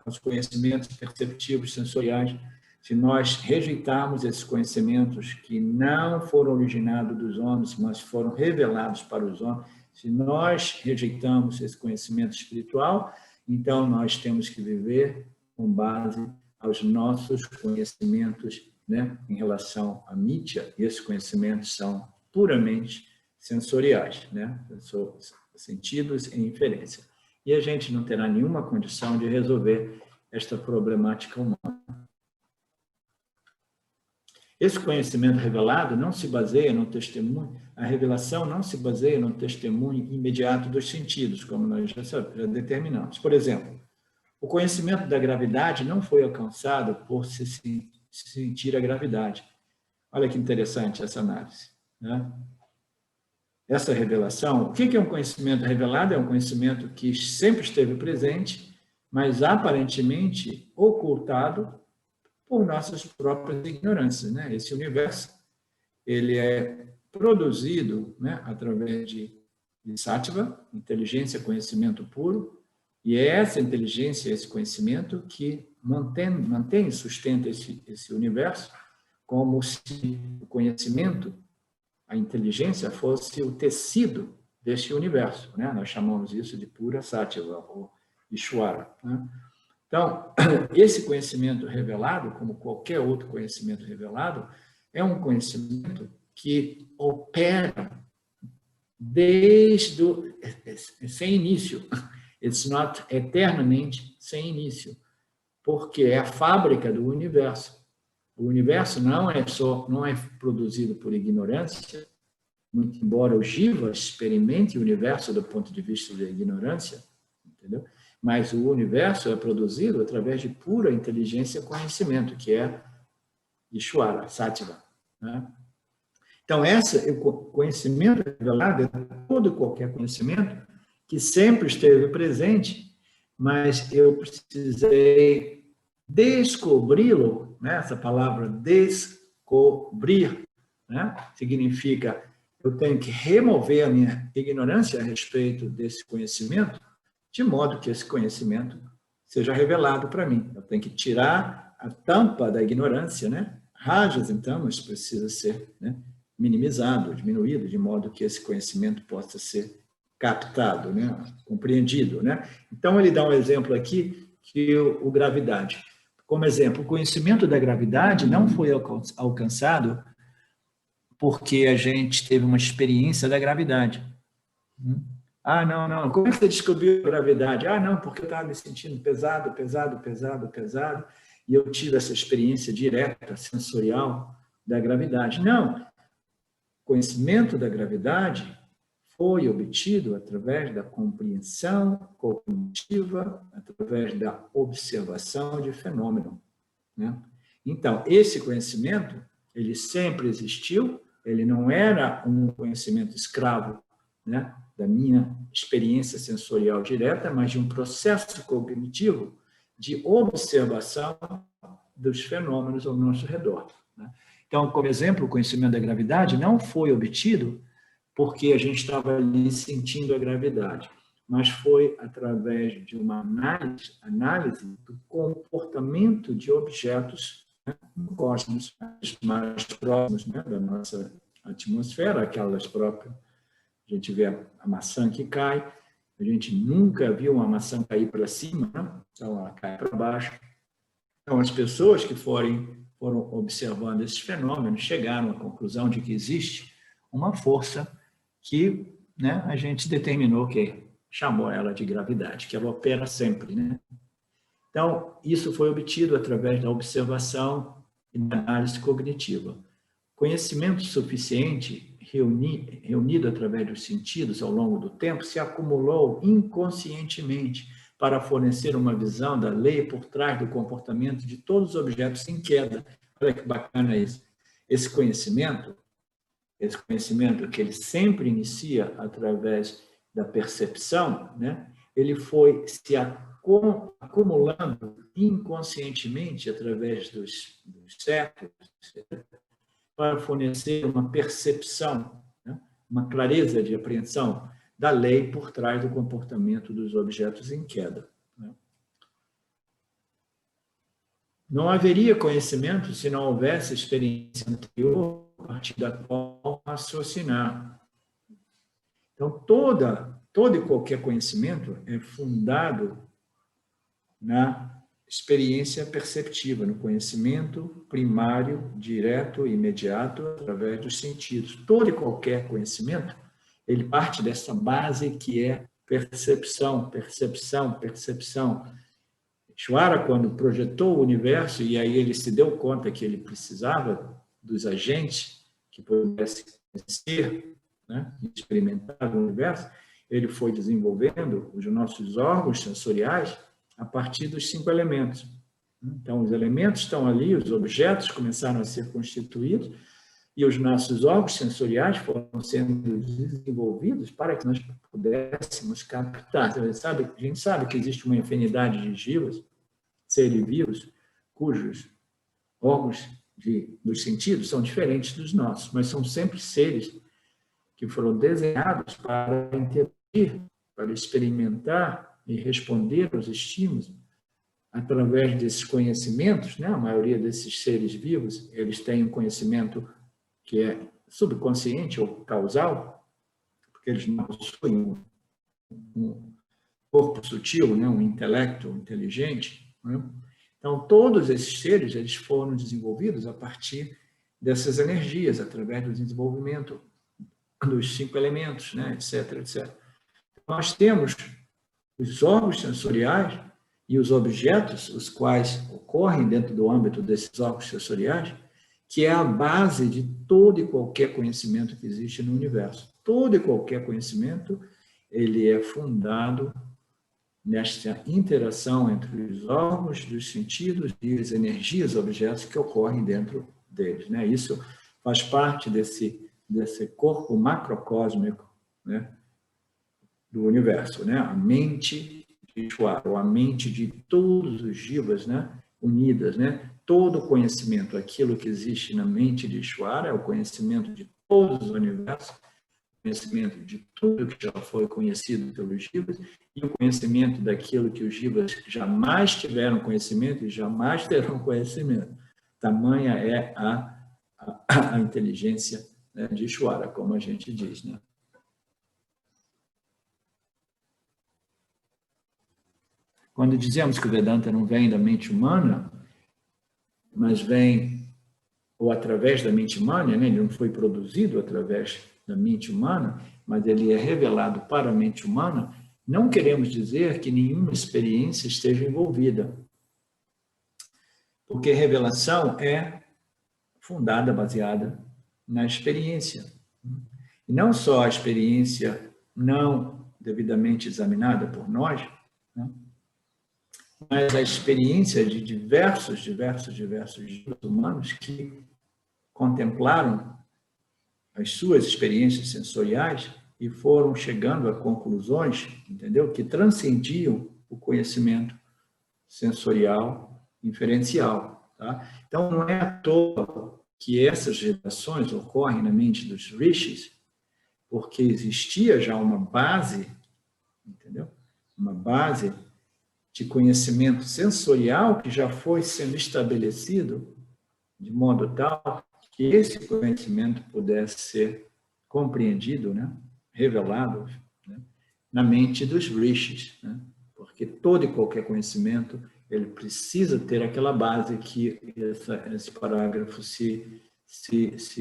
aos conhecimentos perceptivos sensoriais, se nós rejeitarmos esses conhecimentos que não foram originados dos homens, mas foram revelados para os homens, se nós rejeitamos esse conhecimento espiritual, então nós temos que viver com base aos nossos conhecimentos, né, em relação à Mithya, e esses conhecimentos são puramente sensoriais, né, sentidos e inferência. E a gente não terá nenhuma condição de resolver esta problemática humana. Esse conhecimento revelado não se baseia no testemunho, a revelação não se baseia no testemunho imediato dos sentidos, como nós já determinamos. Por exemplo, o conhecimento da gravidade não foi alcançado por se sentir a gravidade. Olha que interessante essa análise, né? essa revelação. O que é um conhecimento revelado? É um conhecimento que sempre esteve presente, mas aparentemente ocultado por nossas próprias ignorâncias, né? Esse universo, ele é produzido, né, através de sattva, inteligência, conhecimento puro, e é essa inteligência, esse conhecimento que mantém e sustenta esse universo, como se o conhecimento, a inteligência, fosse o tecido deste universo, né? Nós chamamos isso de pura sattva, ou Ishvara, né? Então, esse conhecimento revelado, como qualquer outro conhecimento revelado, é um conhecimento que opera sem início. It's not eternamente sem início, porque é a fábrica do universo. O universo não é produzido por ignorância, muito embora o Jiva experimente o universo do ponto de vista da ignorância, entendeu? Mas o universo é produzido através de pura inteligência e conhecimento, que é Ishvara, Sattva, né? Então, o conhecimento revelado é todo e qualquer conhecimento que sempre esteve presente, mas eu precisei descobri-lo, né? Essa palavra descobrir, né? Significa eu tenho que remover a minha ignorância a respeito desse conhecimento, de modo que esse conhecimento seja revelado para mim. Eu tenho que tirar a tampa da ignorância, né? Rajas, então, isso precisa ser, né, minimizado, diminuído, de modo que esse conhecimento possa ser captado, né, compreendido, né? Então, ele dá um exemplo aqui, que o gravidade. Como exemplo, o conhecimento da gravidade não foi alcançado porque a gente teve uma experiência da gravidade. Ah, não, como é que você descobriu a gravidade? Ah, não, porque eu estava me sentindo pesado, e eu tive essa experiência direta, sensorial, da gravidade. Não, o conhecimento da gravidade foi obtido através da compreensão cognitiva, através da observação de fenômeno, né? Então, esse conhecimento, ele sempre existiu, ele não era um conhecimento escravo, né, da minha experiência sensorial direta, mas de um processo cognitivo de observação dos fenômenos ao nosso redor, né? Então, como exemplo, o conhecimento da gravidade não foi obtido porque a gente estava ali sentindo a gravidade, mas foi através de uma análise do comportamento de objetos, né, no cosmos, mais próximos, né, da nossa atmosfera, aquelas próprias. A gente vê a maçã que cai, a gente nunca viu uma maçã cair para cima, né? Então ela cai para baixo. Então, as pessoas que foram observando esses fenômenos chegaram à conclusão de que existe uma força que, né, a gente determinou que chamou ela de gravidade, que ela opera sempre, né? Então, isso foi obtido através da observação e da análise cognitiva. Conhecimento suficiente, reunido através dos sentidos ao longo do tempo, se acumulou inconscientemente para fornecer uma visão da lei por trás do comportamento de todos os objetos em queda. Olha que bacana isso. Esse conhecimento que ele sempre inicia através da percepção, né? Ele foi se acumulando inconscientemente através dos séculos para fornecer uma percepção, né? Uma clareza de apreensão da lei por trás do comportamento dos objetos em queda, né? Não haveria conhecimento se não houvesse experiência anterior a partir da qual raciocinar. Então, todo e qualquer conhecimento é fundado na experiência perceptiva, no conhecimento primário, direto e imediato, através dos sentidos. Todo e qualquer conhecimento, ele parte dessa base que é percepção. Ishvara, quando projetou o universo, e aí ele se deu conta que ele precisava dos agentes que pudessem conhecer, né, experimentar o universo, ele foi desenvolvendo os nossos órgãos sensoriais a partir dos 5 elementos. Então, os elementos estão ali, os objetos começaram a ser constituídos, E os nossos órgãos sensoriais foram sendo desenvolvidos para que nós pudéssemos captar. A gente sabe que existe uma infinidade de jivas, seres vivos, cujos órgãos dos sentidos são diferentes dos nossos, mas são sempre seres que foram desenhados para interagir, para experimentar e responder aos estímulos através desses conhecimentos, né? A maioria desses seres vivos, eles têm um conhecimento que é subconsciente ou causal, porque eles não possuem um corpo sutil, né? Um intelecto inteligente, né? Então, todos esses seres, eles foram desenvolvidos a partir dessas energias, através do desenvolvimento dos 5 elementos, né? Etc, etc. Nós temos os órgãos sensoriais e os objetos, os quais ocorrem dentro do âmbito desses órgãos sensoriais, que é a base de todo e qualquer conhecimento que existe no universo. Todo e qualquer conhecimento, ele é fundado nesta interação entre os órgãos dos sentidos e as energias, objetos que ocorrem dentro deles, né? Isso faz parte desse corpo macrocósmico, né, do universo, né? A mente de Ishvara, ou a mente de todos os jivas, né, unidas, né? Todo conhecimento, aquilo que existe na mente de Ishvara é o conhecimento de todos os universos, conhecimento de tudo que já foi conhecido pelos jivas e o conhecimento daquilo que os jivas jamais tiveram conhecimento e jamais terão conhecimento. Tamanha é a inteligência, né, de Ishvara, como a gente diz, né? Quando dizemos que o Vedanta não vem da mente humana, mas vem ou através da mente humana, né? Ele não foi produzido através da mente humana, mas ele é revelado para a mente humana, não queremos dizer que nenhuma experiência esteja envolvida. Porque revelação é fundada, baseada na experiência. E não só a experiência não devidamente examinada por nós, né? Mas a experiência de diversos humanos que contemplaram as suas experiências sensoriais e foram chegando a conclusões, entendeu? Que transcendiam o conhecimento sensorial inferencial, tá? Então, não é à toa que essas revelações ocorrem na mente dos rishis, porque existia já uma base, entendeu? Uma base de conhecimento sensorial que já foi sendo estabelecido de modo tal que esse conhecimento pudesse ser compreendido, né? Revelado, né? Na mente dos rishis, né? Porque todo e qualquer conhecimento ele precisa ter aquela base que esse parágrafo se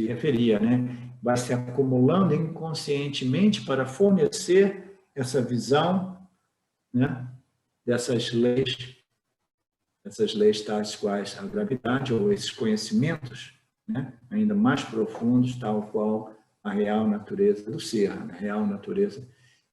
referia, né? Vai se acumulando inconscientemente para fornecer essa visão, né? Essas leis tais quais a gravidade ou esses conhecimentos, né, ainda mais profundos, tal qual a real natureza do ser, a real natureza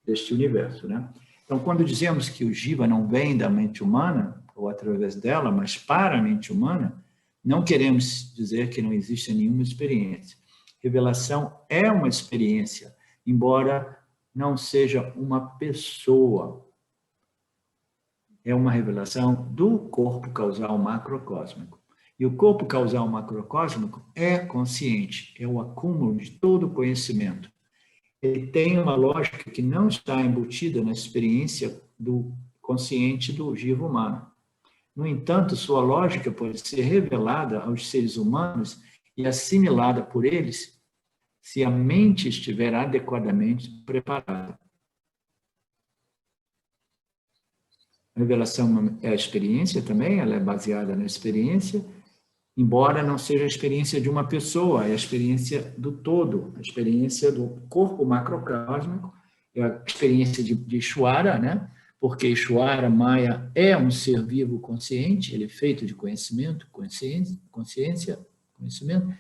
deste universo, né? Então, quando dizemos que o jiva não vem da mente humana, ou através dela, mas para a mente humana, não queremos dizer que não existe nenhuma experiência. Revelação é uma experiência, embora não seja uma pessoa. É uma revelação do corpo causal macrocósmico. E o corpo causal macrocósmico é consciente, é o acúmulo de todo o conhecimento. Ele tem uma lógica que não está embutida na experiência do consciente do jiva humano. No entanto, sua lógica pode ser revelada aos seres humanos e assimilada por eles se a mente estiver adequadamente preparada. A revelação é a experiência também, ela é baseada na experiência, embora não seja a experiência de uma pessoa, é a experiência do todo, a experiência do corpo macrocósmico, é a experiência de Ishvara, né? Porque Ishvara, Maya, é um ser vivo consciente, ele é feito de conhecimento, consciência, conhecimento,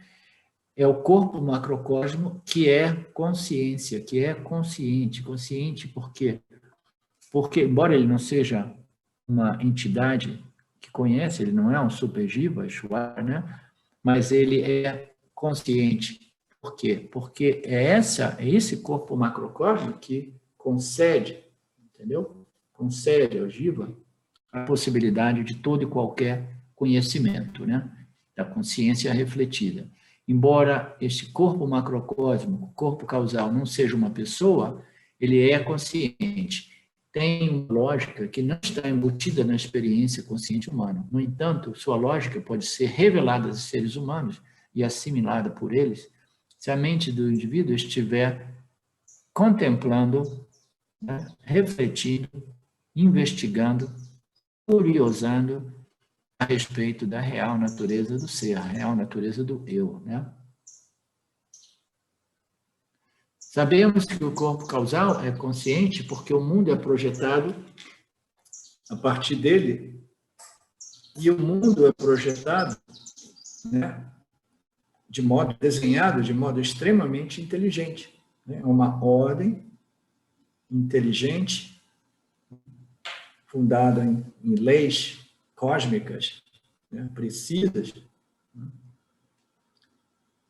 é o corpo macrocósmico que é consciência, que é consciente. Consciente por quê? Porque, embora ele não seja uma entidade que conhece, ele não é um super jiva, Ishvara, né? Mas ele é consciente Por quê? Porque é esse corpo macrocósmico que concede, entendeu? Concede ao Jiva a possibilidade de todo e qualquer conhecimento, né? Da consciência refletida. Embora este corpo macrocósmico, corpo causal, não seja uma pessoa, ele é consciente. Tem uma lógica que não está embutida na experiência consciente humana. No entanto, sua lógica pode ser revelada aos seres humanos e assimilada por eles se a mente do indivíduo estiver contemplando, né, refletindo, investigando, curiosando a respeito da real natureza do ser, a real natureza do eu, né? Sabemos que o corpo causal é consciente porque o mundo é projetado a partir dele e o mundo é projetado, né, desenhado de modo extremamente inteligente. É uma ordem inteligente, fundada em leis cósmicas, né, precisas, né,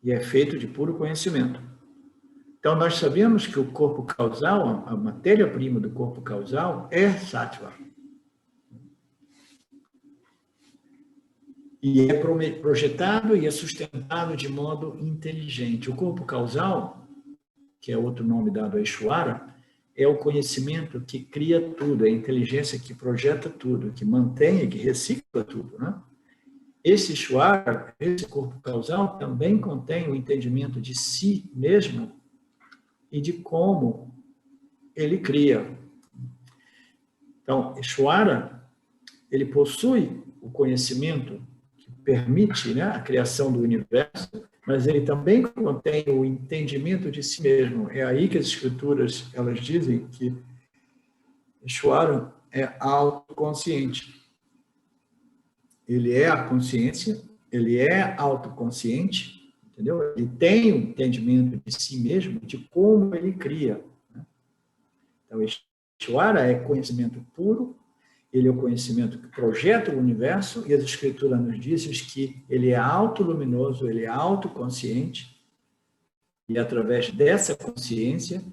e é feito de puro conhecimento. Então, nós sabemos que o corpo causal, a matéria-prima do corpo causal é sattva. E é projetado e é sustentado de modo inteligente. O corpo causal, que é outro nome dado a Ishvara, é o conhecimento que cria tudo, é a inteligência que projeta tudo, que mantém e que recicla tudo, né? Esse Ishvara, esse corpo causal, também contém o entendimento de si mesmo e de como ele cria. Então, Ishvara, ele possui o conhecimento que permite, né, a criação do universo, mas ele também contém o entendimento de si mesmo. É aí que as escrituras, elas dizem que Ishvara é autoconsciente. Ele é a consciência, ele é autoconsciente, entendeu? Ele tem o entendimento de si mesmo, de como ele cria. Então, Ishvara é conhecimento puro, ele é o conhecimento que projeta o universo, e as escrituras nos dizem que ele é autoluminoso, ele é autoconsciente, e através dessa consciência,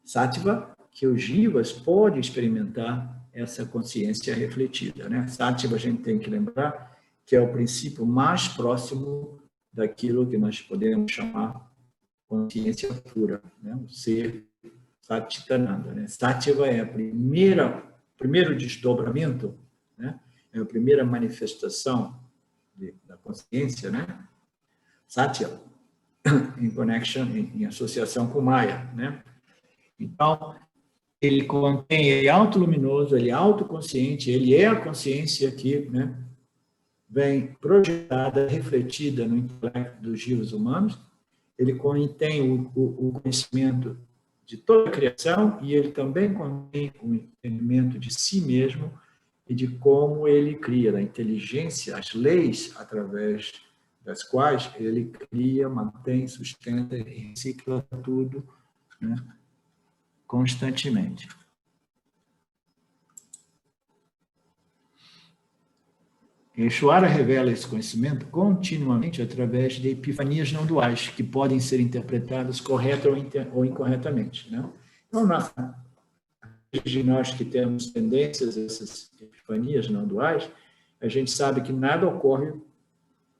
sattva, que os jivas podem experimentar essa consciência refletida, né? Sattva, a gente tem que lembrar que é o princípio mais próximo daquilo que nós podemos chamar consciência pura, né? O ser Satchitananda, né? Sattva é o primeiro desdobramento, né? É a primeira manifestação da consciência, né? Satya, em connection, em associação com Maya, né? Então, ele contém, ele é autoluminoso, ele é autoconsciente, ele é a consciência que, né, vem projetada, refletida no intelecto dos jivas humanos. Ele contém o conhecimento de toda a criação e ele também contém o entendimento de si mesmo e de como ele cria, da inteligência, as leis através das quais ele cria, mantém, sustenta e recicla tudo, né, constantemente. Ishvara revela esse conhecimento continuamente através de epifanias não duais, que podem ser interpretadas correta ou incorretamente, né? Então, nós que temos tendências a essas epifanias não duais, a gente sabe que nada ocorre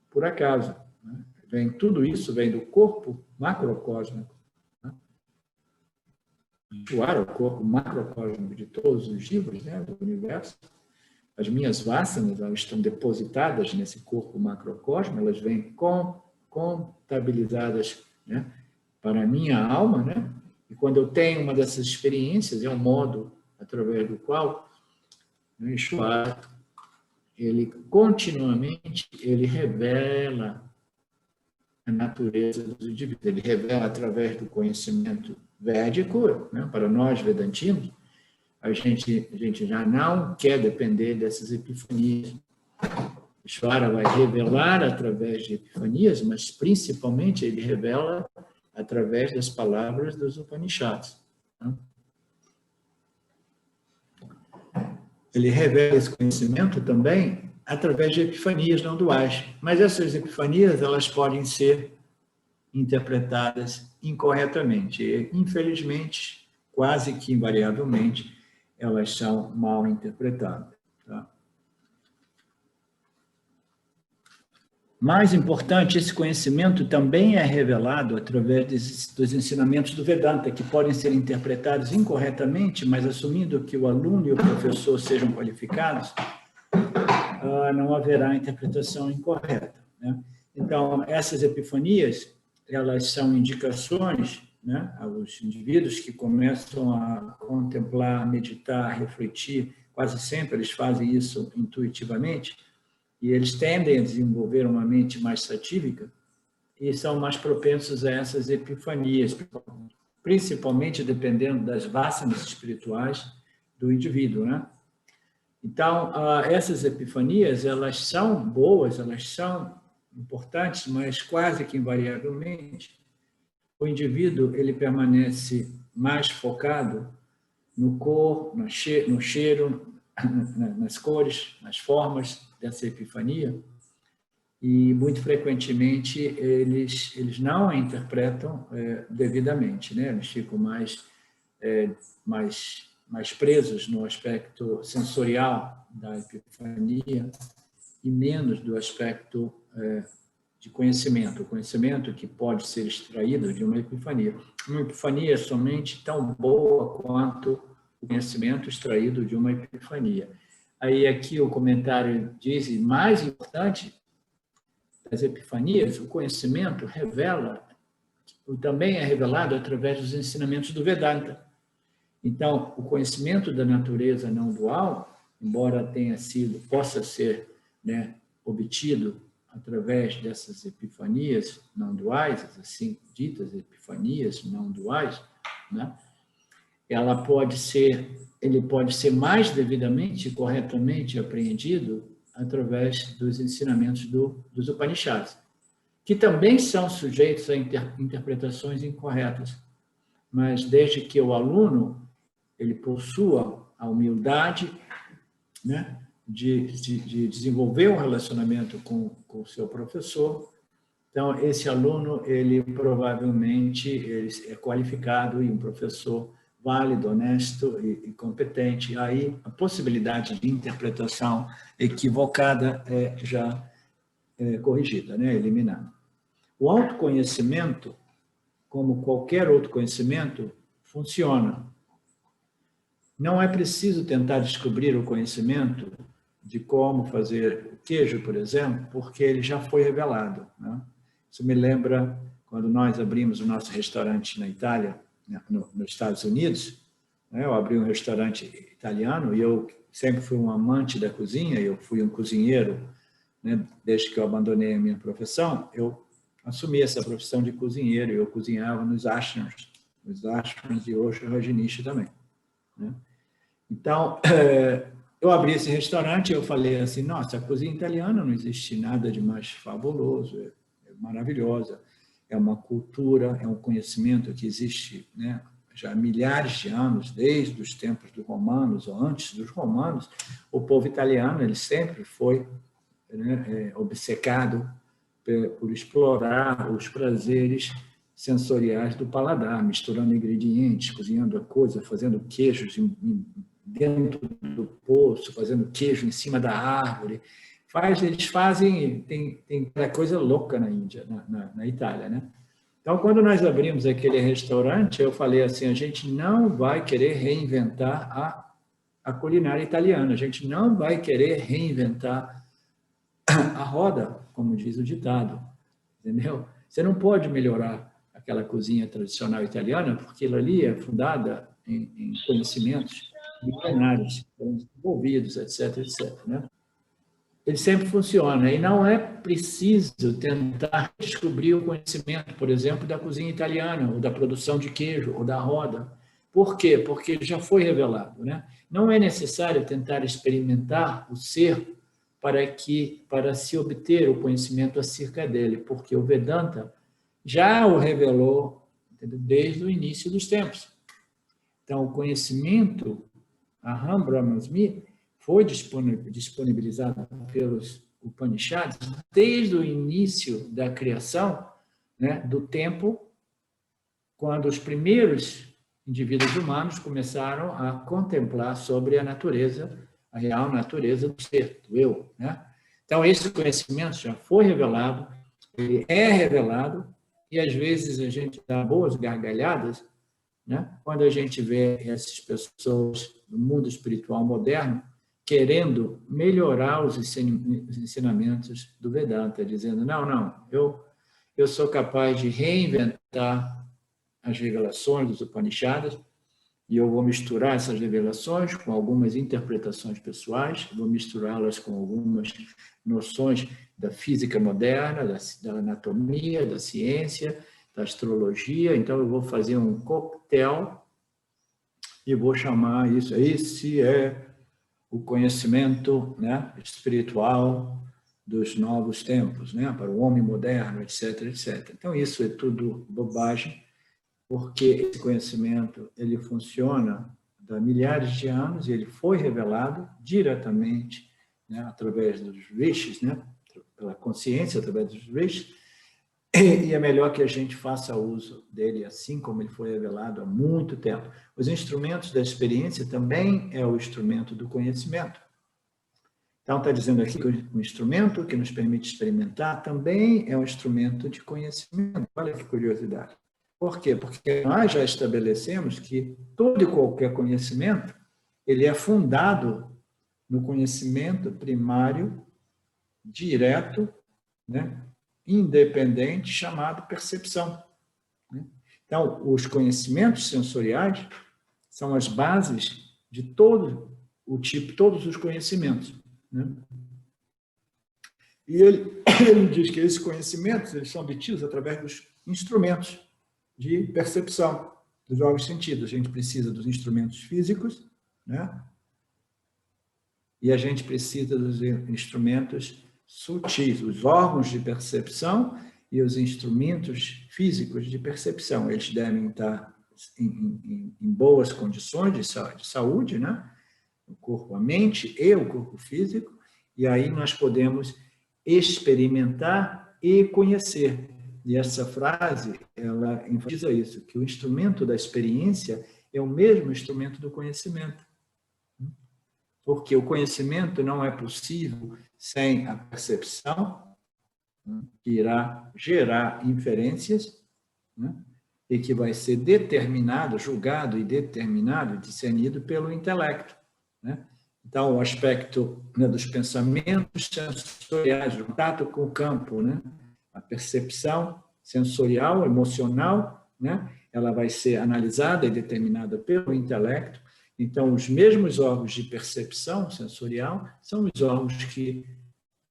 por acaso, né? Tudo isso vem do corpo macrocósmico, né? Ishvara, o corpo macrocósmico de todos os jivas, né, do universo. As minhas vasanas, elas estão depositadas nesse corpo macrocosmo, elas vêm contabilizadas, né, para a minha alma, né? E quando eu tenho uma dessas experiências, é um modo através do qual, né, Ishvara, ele continuamente, ele revela a natureza dos indivíduos. Ele revela através do conhecimento védico, né, para nós vedantinos. A gente já não quer depender dessas epifanias. Ishvara vai revelar através de epifanias, mas principalmente ele revela através das palavras dos Upanishads. Ele revela esse conhecimento também através de epifanias não duais. Mas essas epifanias, elas podem ser interpretadas incorretamente. E, infelizmente, quase que invariavelmente, elas são mal interpretadas. Tá? Mais importante, esse conhecimento também é revelado através dos ensinamentos do Vedanta, que podem ser interpretados incorretamente, mas assumindo que o aluno e o professor sejam qualificados, não haverá interpretação incorreta. Né? Então, essas epifanias, elas são indicações, né, aos indivíduos que começam a contemplar, meditar, refletir, quase sempre eles fazem isso intuitivamente, e eles tendem a desenvolver uma mente mais satívica e são mais propensos a essas epifanias, principalmente dependendo das vássanas espirituais do indivíduo, né? Então, essas epifanias, elas são boas, elas são importantes, mas quase que invariavelmente, o indivíduo ele permanece mais focado no cor, no cheiro, nas cores, nas formas dessa epifania, e muito frequentemente eles não a interpretam devidamente, né? Eles ficam mais presos no aspecto sensorial da epifania e menos do aspecto de conhecimento, o conhecimento que pode ser extraído de uma epifania. Uma epifania é somente tão boa quanto o conhecimento extraído de uma epifania. Aí aqui o comentário diz, mais importante das epifanias, o conhecimento revela, também é revelado através dos ensinamentos do Vedanta. Então, o conhecimento da natureza não dual, embora possa ser, né, obtido através dessas epifanias não duais, as assim ditas epifanias não duais, né, ele pode ser mais devidamente e corretamente apreendido através dos ensinamentos dos Upanishads, que também são sujeitos a interpretações incorretas, mas desde que o aluno ele possua a humildade, né, de desenvolver um relacionamento com o seu professor. Então, esse aluno, ele provavelmente é qualificado e um professor válido, honesto e competente. Aí, a possibilidade de interpretação equivocada é já corrigida, né, eliminada. O autoconhecimento, como qualquer outro conhecimento, funciona. Não é preciso tentar descobrir o conhecimento de como fazer o queijo, por exemplo, porque ele já foi revelado. Né? Isso me lembra quando nós abrimos o nosso restaurante na Itália, nos Estados Unidos. Né? Eu abri um restaurante italiano e eu sempre fui um amante da cozinha, eu fui um cozinheiro, né? Desde que eu abandonei a minha profissão, eu assumi essa profissão de cozinheiro e eu cozinhava nos ashrams de Osho Rajneesh também. Né? Então, eu abri esse restaurante e eu falei assim, nossa, a cozinha italiana não existe nada de mais fabuloso, é maravilhosa, é uma cultura, é um conhecimento que existe, né, já há milhares de anos, desde os tempos dos romanos ou antes dos romanos. O povo italiano ele sempre foi, né, obcecado por explorar os prazeres sensoriais do paladar, misturando ingredientes, cozinhando a coisa, fazendo queijos dentro do poço, fazendo queijo em cima da árvore. Eles fazem, tem coisa louca na Índia, na Itália, né? Então, quando nós abrimos aquele restaurante, eu falei assim, a gente não vai querer reinventar a culinária italiana, a gente não vai querer reinventar a roda, como diz o ditado, entendeu? Você não pode melhorar aquela cozinha tradicional italiana, porque ela ali é fundada em conhecimentos milenares, desenvolvidos, etc., etc., né? Ele sempre funciona, e não é preciso tentar descobrir o conhecimento, por exemplo, da cozinha italiana, ou da produção de queijo, ou da roda. Por quê? Porque já foi revelado, né? Não é necessário tentar experimentar o ser para se obter o conhecimento acerca dele, porque o Vedanta já o revelou, entendeu? Desde o início dos tempos. Então, o conhecimento, Aham Brahmasmi, foi disponibilizado pelos Upanishads desde o início da criação né, do tempo quando os primeiros indivíduos humanos começaram a contemplar sobre a natureza, a real natureza do ser, do eu, né? Então, esse conhecimento já foi revelado, ele é revelado, e às vezes a gente dá boas gargalhadas, né? Quando a gente vê essas pessoas no mundo espiritual moderno querendo melhorar os ensinamentos do Vedanta, dizendo, não, eu sou capaz de reinventar as revelações dos Upanishadas, e eu vou misturar essas revelações com algumas interpretações pessoais, vou misturá-las com algumas noções da física moderna, da anatomia, da ciência, da astrologia. Então, eu vou fazer um coquetel e vou chamar isso. Esse é o conhecimento, né, espiritual dos novos tempos, né, para o homem moderno, etc, etc. Então, isso é tudo bobagem, porque esse conhecimento ele funciona há milhares de anos e ele foi revelado diretamente, né, através dos rishis, né, pela consciência, através dos rishis, e é melhor que a gente faça uso dele assim como ele foi revelado há muito tempo. Os instrumentos da experiência também é o instrumento do conhecimento. Então, está dizendo aqui que o instrumento que nos permite experimentar também é um instrumento de conhecimento. Olha que curiosidade. Por quê? Porque nós já estabelecemos que todo e qualquer conhecimento ele é fundado no conhecimento primário, direto, né, independente, chamado percepção. Então, os conhecimentos sensoriais são as bases de todos os conhecimentos, né? E ele diz que esses conhecimentos eles são obtidos através dos instrumentos de percepção dos órgãos sentidos. A gente precisa dos instrumentos físicos, né? E a gente precisa dos instrumentos sutis, os órgãos de percepção e os instrumentos físicos de percepção. Eles devem estar em boas condições de saúde, né? O corpo, a mente e o corpo físico, e aí nós podemos experimentar e conhecer. E essa frase, ela enfatiza isso, que o instrumento da experiência é o mesmo instrumento do conhecimento. Porque o conhecimento não é possível sem a percepção, que irá gerar inferências, né? E que vai ser determinado, julgado e determinado, discernido pelo intelecto, né? Então, o aspecto, né, dos pensamentos sensoriais, o contato com o campo, né? A percepção sensorial, emocional, né? Ela vai ser analisada e determinada pelo intelecto. Então, os mesmos órgãos de percepção sensorial são os órgãos que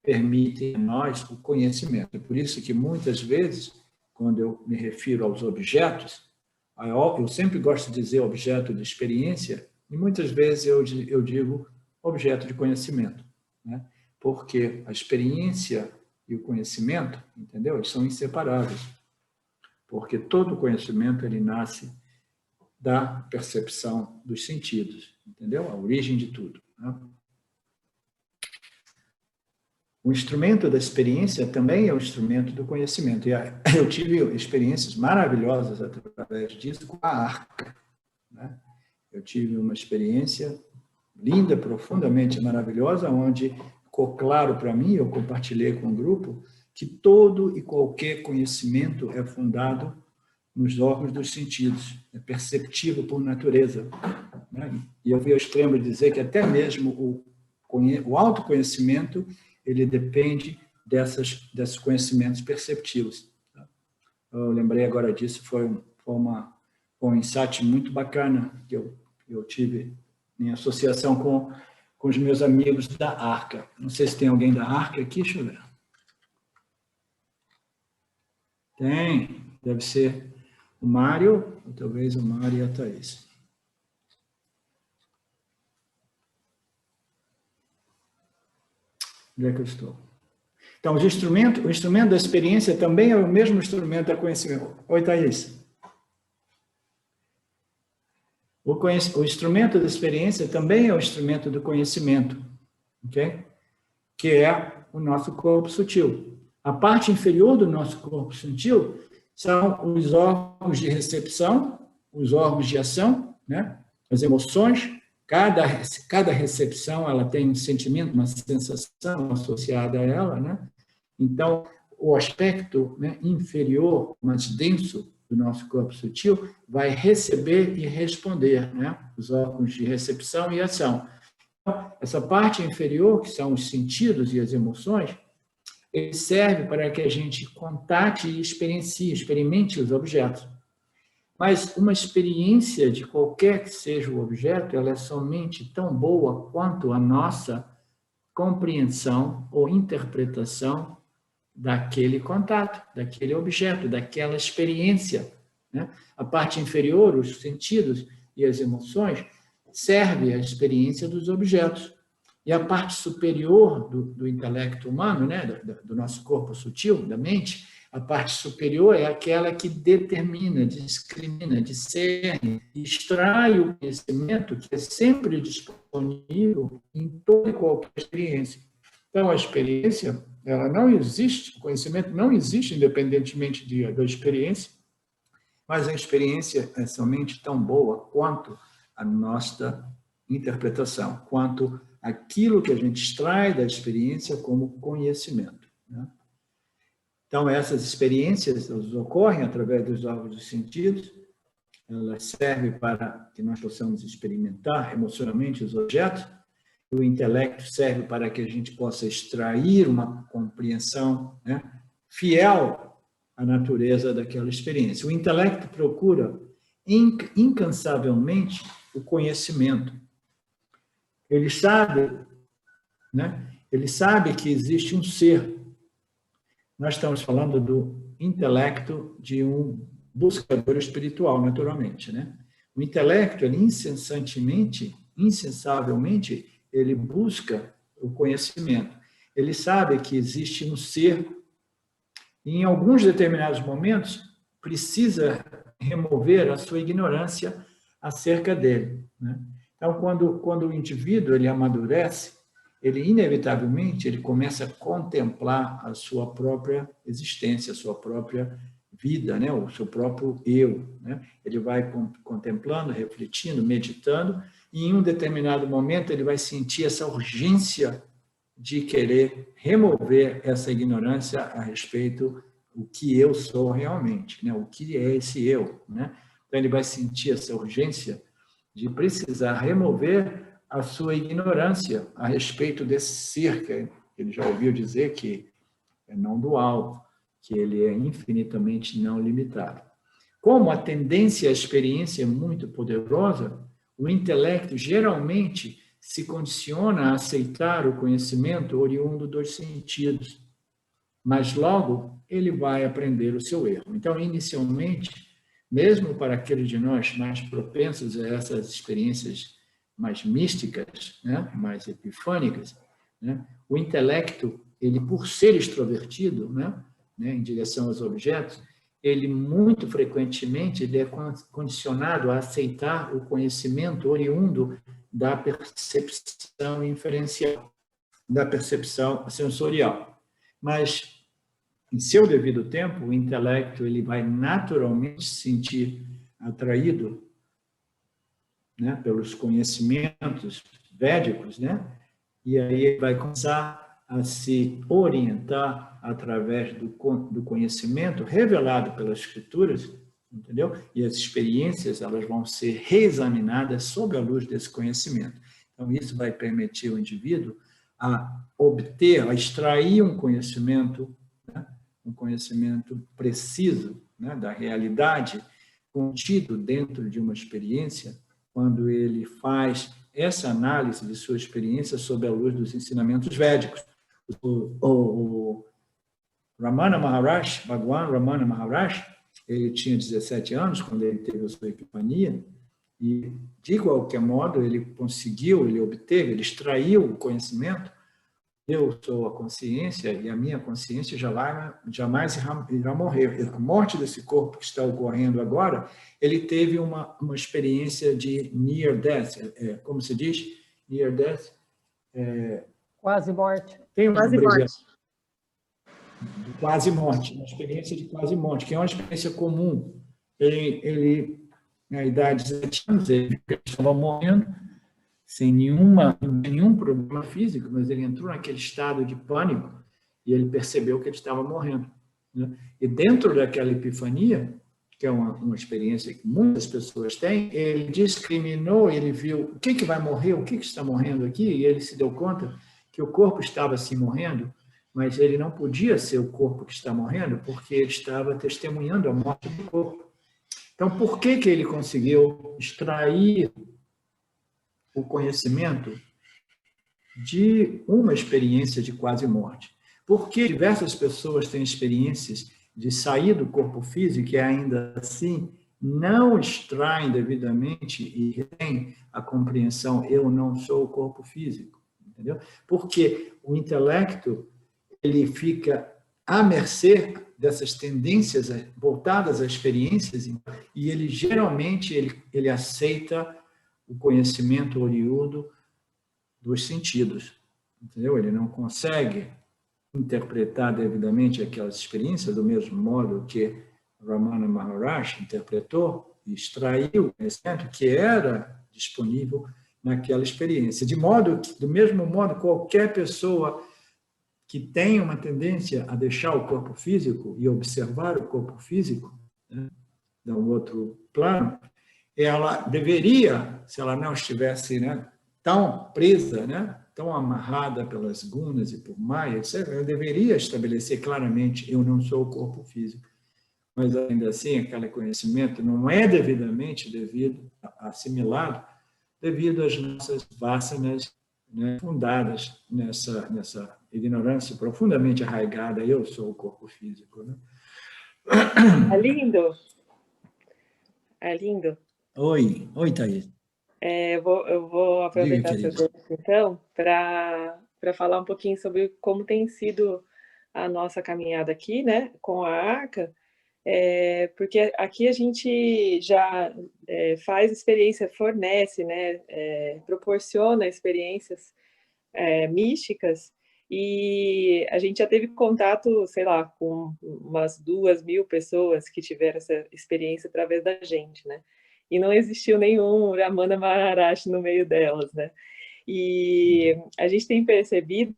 permitem a nós o conhecimento. Por isso que, muitas vezes, quando eu me refiro aos objetos, eu sempre gosto de dizer objeto de experiência, e muitas vezes eu digo objeto de conhecimento, né? Porque a experiência e o conhecimento, entendeu? Eles são inseparáveis. Porque todo conhecimento ele nasce da percepção dos sentidos, entendeu? A origem de tudo, né? O instrumento da experiência também é o instrumento do conhecimento. E eu tive experiências maravilhosas através disso com a Arca, né? Eu tive uma experiência linda, profundamente maravilhosa, onde ficou claro para mim, eu compartilhei com o grupo, que todo e qualquer conhecimento é fundado nos órgãos dos sentidos, é perceptível por natureza, né? E eu vi ao extremo dizer que até mesmo o autoconhecimento ele depende desses conhecimentos perceptivos. Eu lembrei agora disso, foi um insight muito bacana que eu tive em associação com os meus amigos da Arca. Não sei se tem alguém da Arca aqui, deixa eu ver. Tem, deve ser o Mário, ou talvez o Mário e a Thaís. Onde é que eu estou? Então, o instrumento da experiência também é o mesmo instrumento da conhecimento. Oi, Thaís. O instrumento da experiência também é o instrumento do conhecimento, ok? Que é o nosso corpo sutil. A parte inferior do nosso corpo sutil são os órgãos de recepção, os órgãos de ação, né? As emoções. Cada recepção ela tem um sentimento, uma sensação associada a ela, né? Então, o aspecto, né, inferior, mais denso do nosso corpo sutil, vai receber e responder, né? Os órgãos de recepção e ação. Essa parte inferior, que são os sentidos e as emoções, ele serve para que a gente contate e experimente os objetos. Mas uma experiência de qualquer que seja o objeto, ela é somente tão boa quanto a nossa compreensão ou interpretação daquele contato, daquele objeto, daquela experiência, né? A parte inferior, os sentidos e as emoções, serve à experiência dos objetos. E a parte superior do intelecto humano, né? do nosso corpo sutil, da mente, a parte superior é aquela que determina, discrimina, discerne, extrai o conhecimento que é sempre disponível em toda e qualquer experiência. Então, a experiência, ela não existe, o conhecimento não existe independentemente da experiência, mas a experiência é somente tão boa quanto a nossa interpretação, quanto aquilo que a gente extrai da experiência como conhecimento, né? Então, essas experiências elas ocorrem através dos órgãos dos sentidos, elas servem para que nós possamos experimentar emocionalmente os objetos, o intelecto serve para que a gente possa extrair uma compreensão, né, fiel à natureza daquela experiência. O intelecto procura incansavelmente o conhecimento. Ele sabe, né, ele sabe que existe um ser. Nós estamos falando do intelecto de um buscador espiritual, naturalmente, né? O intelecto, ele insensavelmente, ele busca o conhecimento. Ele sabe que existe um ser e, em alguns determinados momentos, precisa remover a sua ignorância acerca dele, né? Então, quando o indivíduo ele amadurece, ele inevitavelmente ele começa a contemplar a sua própria existência, a sua própria vida, né? O seu próprio eu, né? Ele vai contemplando, refletindo, meditando, e em um determinado momento ele vai sentir essa urgência de querer remover essa ignorância a respeito do que eu sou realmente, né? O que é esse eu, né? Então ele vai sentir essa urgência de precisar remover a sua ignorância a respeito desse ser que ele já ouviu dizer que é não dual, que ele é infinitamente não limitado. Como a tendência à experiência é muito poderosa, o intelecto geralmente se condiciona a aceitar o conhecimento oriundo dos sentidos, mas logo ele vai aprender o seu erro. Então, inicialmente, mesmo para aqueles de nós mais propensos a essas experiências mais místicas, né, mais epifânicas, né, o intelecto, ele por ser extrovertido, né, em direção aos objetos, ele muito frequentemente ele é condicionado a aceitar o conhecimento oriundo da percepção inferencial, da percepção sensorial. Mas, em seu devido tempo, o intelecto ele vai naturalmente se sentir atraído, né, pelos conhecimentos védicos, né? E aí ele vai começar a se orientar através do conhecimento revelado pelas escrituras, entendeu? E as experiências elas vão ser reexaminadas sob a luz desse conhecimento. Então isso vai permitir o indivíduo a obter, a extrair um conhecimento, né? Um conhecimento preciso, né, da realidade contido dentro de uma experiência, quando ele faz essa análise de sua experiência sob a luz dos ensinamentos védicos. O Ramana Maharaj, Bhagwan Ramana Maharaj, ele tinha 17 anos quando ele teve a sua epifania, e, de qualquer modo, ele conseguiu, ele obteve, ele extraiu o conhecimento. Eu sou a consciência e a minha consciência jamais irá morrer. A morte desse corpo que está ocorrendo agora, ele teve uma experiência de near death, como se diz? Near death? Quase morte. Tem uma abreviação. de quase morte, uma experiência de quase morte, que é uma experiência comum. Na idade de 7 anos, ele estava morrendo, sem nenhum problema físico, mas ele entrou naquele estado de pânico e ele percebeu que ele estava morrendo, né? E dentro daquela epifania, que é uma experiência que muitas pessoas têm, ele discriminou, ele viu o que vai morrer, o que está morrendo aqui, e ele se deu conta que o corpo estava se morrendo, mas ele não podia ser o corpo que está morrendo, porque ele estava testemunhando a morte do corpo. Então, por que ele conseguiu extrair o conhecimento de uma experiência de quase morte? Porque diversas pessoas têm experiências de sair do corpo físico e ainda assim não extraem devidamente e têm a compreensão: eu não sou o corpo físico, entendeu? Porque o intelecto ele fica à mercê dessas tendências voltadas a experiências e ele geralmente ele aceita o conhecimento oriundo dos sentidos, entendeu? Ele não consegue interpretar devidamente aquelas experiências do mesmo modo que Ramana Maharaj interpretou e extraiu o conhecimento que era disponível naquela experiência. De modo que, do mesmo modo, qualquer pessoa que tem uma tendência a deixar o corpo físico e observar o corpo físico, né, de um outro plano, ela deveria, se ela não estivesse, né, tão presa, né, tão amarrada pelas gunas e por Maya, etc., ela deveria estabelecer claramente: eu não sou o corpo físico. Mas, ainda assim, aquele conhecimento não é devidamente assimilado devido às nossas vasanas, né, fundadas nessa ignorância profundamente arraigada: eu sou o corpo físico. Né? É lindo. É lindo. Oi, Thaís. Eu vou aproveitar seu tempo, então, para falar um pouquinho sobre como tem sido a nossa caminhada aqui, né, com a Arca, porque aqui a gente já faz experiência, fornece, né, proporciona experiências místicas, e a gente já teve contato, sei lá, com umas 2.000 pessoas que tiveram essa experiência através da gente, né? E não existiu nenhum Ramana Maharaj no meio delas, né? E a gente tem percebido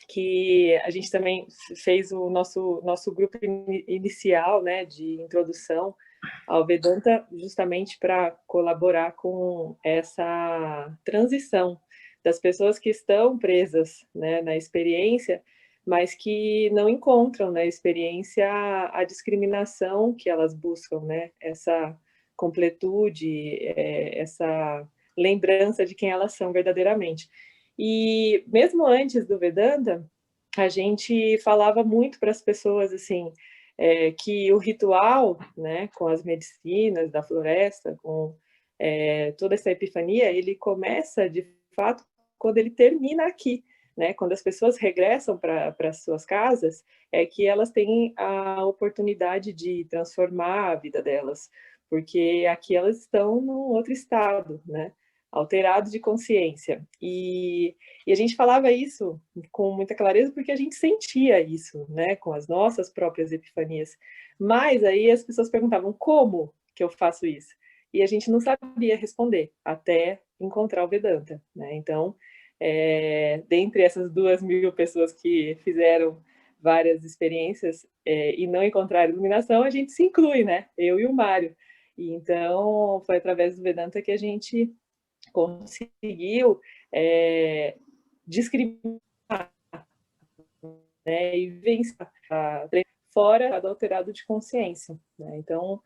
que a gente também fez o nosso grupo inicial, né, de introdução ao Vedanta, justamente para colaborar com essa transição das pessoas que estão presas, né, na experiência, mas que não encontram na experiência a discriminação que elas buscam, né, essa completude, essa lembrança de quem elas são verdadeiramente. E mesmo antes do Vedanta, a gente falava muito para as pessoas assim, que o ritual, né, com as medicinas da floresta, com toda essa epifania, ele começa de fato quando ele termina aqui, né? Quando as pessoas regressam para as suas casas, é que elas têm a oportunidade de transformar a vida delas, porque aqui elas estão num outro estado, né? Alterado de consciência. E a gente falava isso com muita clareza porque a gente sentia isso, né? Com as nossas próprias epifanias. Mas aí as pessoas perguntavam: como que eu faço isso? E a gente não sabia responder até encontrar o Vedanta, né? Então, dentre essas 2.000 pessoas que fizeram várias experiências e não encontraram iluminação, a gente se inclui, né? Eu e o Mário. E então, foi através do Vedanta que a gente conseguiu discriminar, né, e vencer fora do alterado de consciência, né? Então,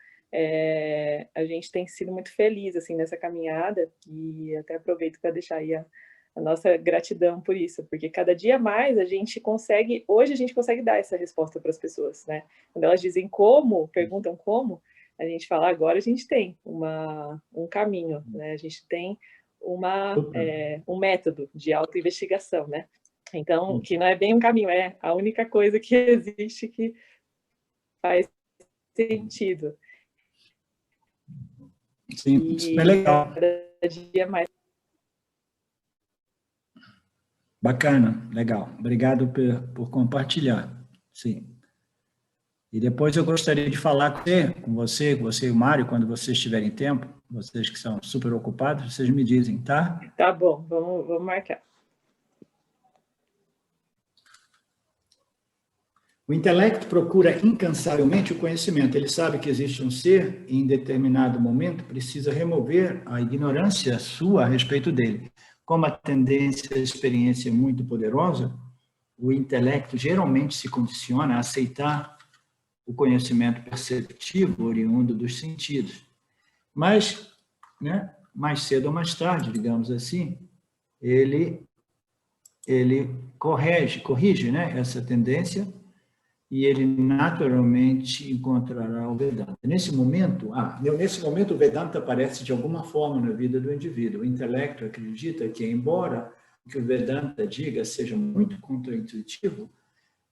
a gente tem sido muito feliz assim nessa caminhada, e até aproveito para deixar aí a nossa gratidão por isso, porque cada dia mais hoje a gente consegue dar essa resposta para as pessoas, né? Quando elas dizem como, perguntam como, a gente fala: agora a gente tem um caminho, né? A gente tem um método de autoinvestigação, né? Então, que não é bem um caminho, é a única coisa que existe que faz sentido. Sim, isso é legal. Cada dia mais. Bacana, legal. Obrigado por compartilhar. Sim. E depois eu gostaria de falar com você e o Mário, quando vocês tiverem tempo, vocês que são super ocupados, vocês me dizem, tá? Tá bom, vamos marcar. O intelecto procura incansavelmente o conhecimento. Ele sabe que existe um ser e, em determinado momento, precisa remover a ignorância sua a respeito dele. Como a tendência à experiência é muito poderosa, o intelecto geralmente se condiciona a aceitar o conhecimento perceptivo oriundo dos sentidos. Mas, né, mais cedo ou mais tarde, digamos assim, ele corrige, né, essa tendência e ele naturalmente encontrará o Vedanta. Nesse momento, o Vedanta aparece de alguma forma na vida do indivíduo. O intelecto acredita que, embora o que o Vedanta diga seja muito contraintuitivo,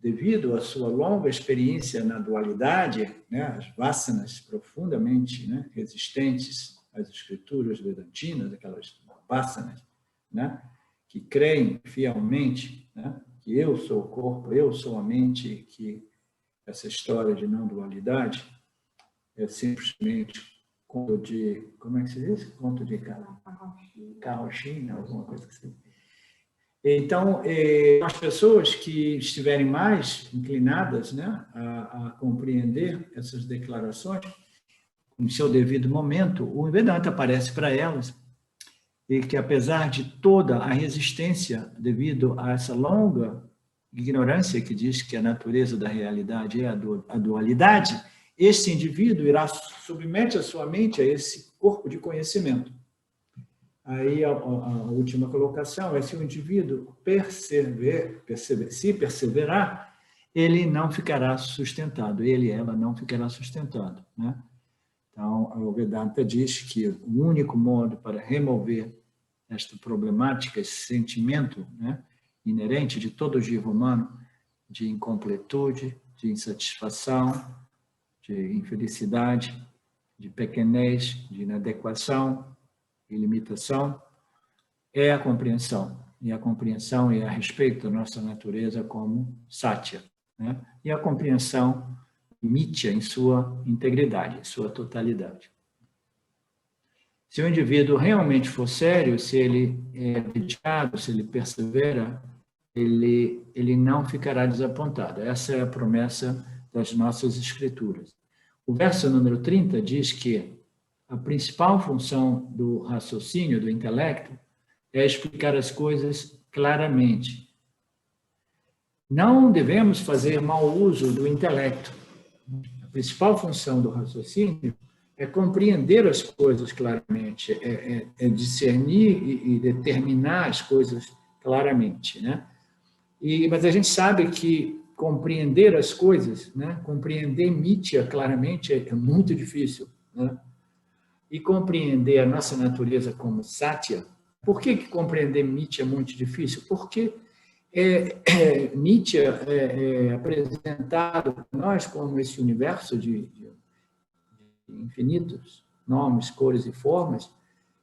devido à sua longa experiência na dualidade, né, as vasanas profundamente, né, resistentes às escrituras vedantinas, aquelas vasanas, né, que creem fielmente, né, que eu sou o corpo, eu sou a mente, que essa história de não dualidade é simplesmente conto de, como é que se diz? Conto de carrochina, alguma coisa assim. Então, as pessoas que estiverem mais inclinadas, né, a compreender essas declarações, no seu devido momento, o Vedanta aparece para elas, e que, apesar de toda a resistência devido a essa longa ignorância que diz que a natureza da realidade é a dualidade, este indivíduo irá submeter a sua mente a esse corpo de conhecimento. Aí a última colocação é: se o indivíduo se perseverar, ele não ficará sustentado, ela não ficará sustentado, né? Então, o Vedanta diz que o único modo para remover esta problemática, esse sentimento, né, inerente de todo jiva humano, de incompletude, de insatisfação, de infelicidade, de pequenez, de inadequação e limitação, é a compreensão. E a compreensão é a respeito da nossa natureza como Satya, né? E a compreensão Mithya em sua integridade, em sua totalidade. Se o indivíduo realmente for sério, se ele é dedicado, se ele persevera, ele não ficará desapontado. Essa é a promessa das nossas escrituras. O verso número 30 diz que a principal função do raciocínio, do intelecto, é explicar as coisas claramente. Não devemos fazer mau uso do intelecto. A principal função do raciocínio é compreender as coisas claramente, é discernir e determinar as coisas claramente, né? Mas a gente sabe que compreender as coisas, né? Compreender Mithya claramente é muito difícil, né? E compreender a nossa natureza como Satya. Por que compreender Mithya é muito difícil? Porque Mithya é apresentado para nós como esse universo de infinitos nomes, cores e formas,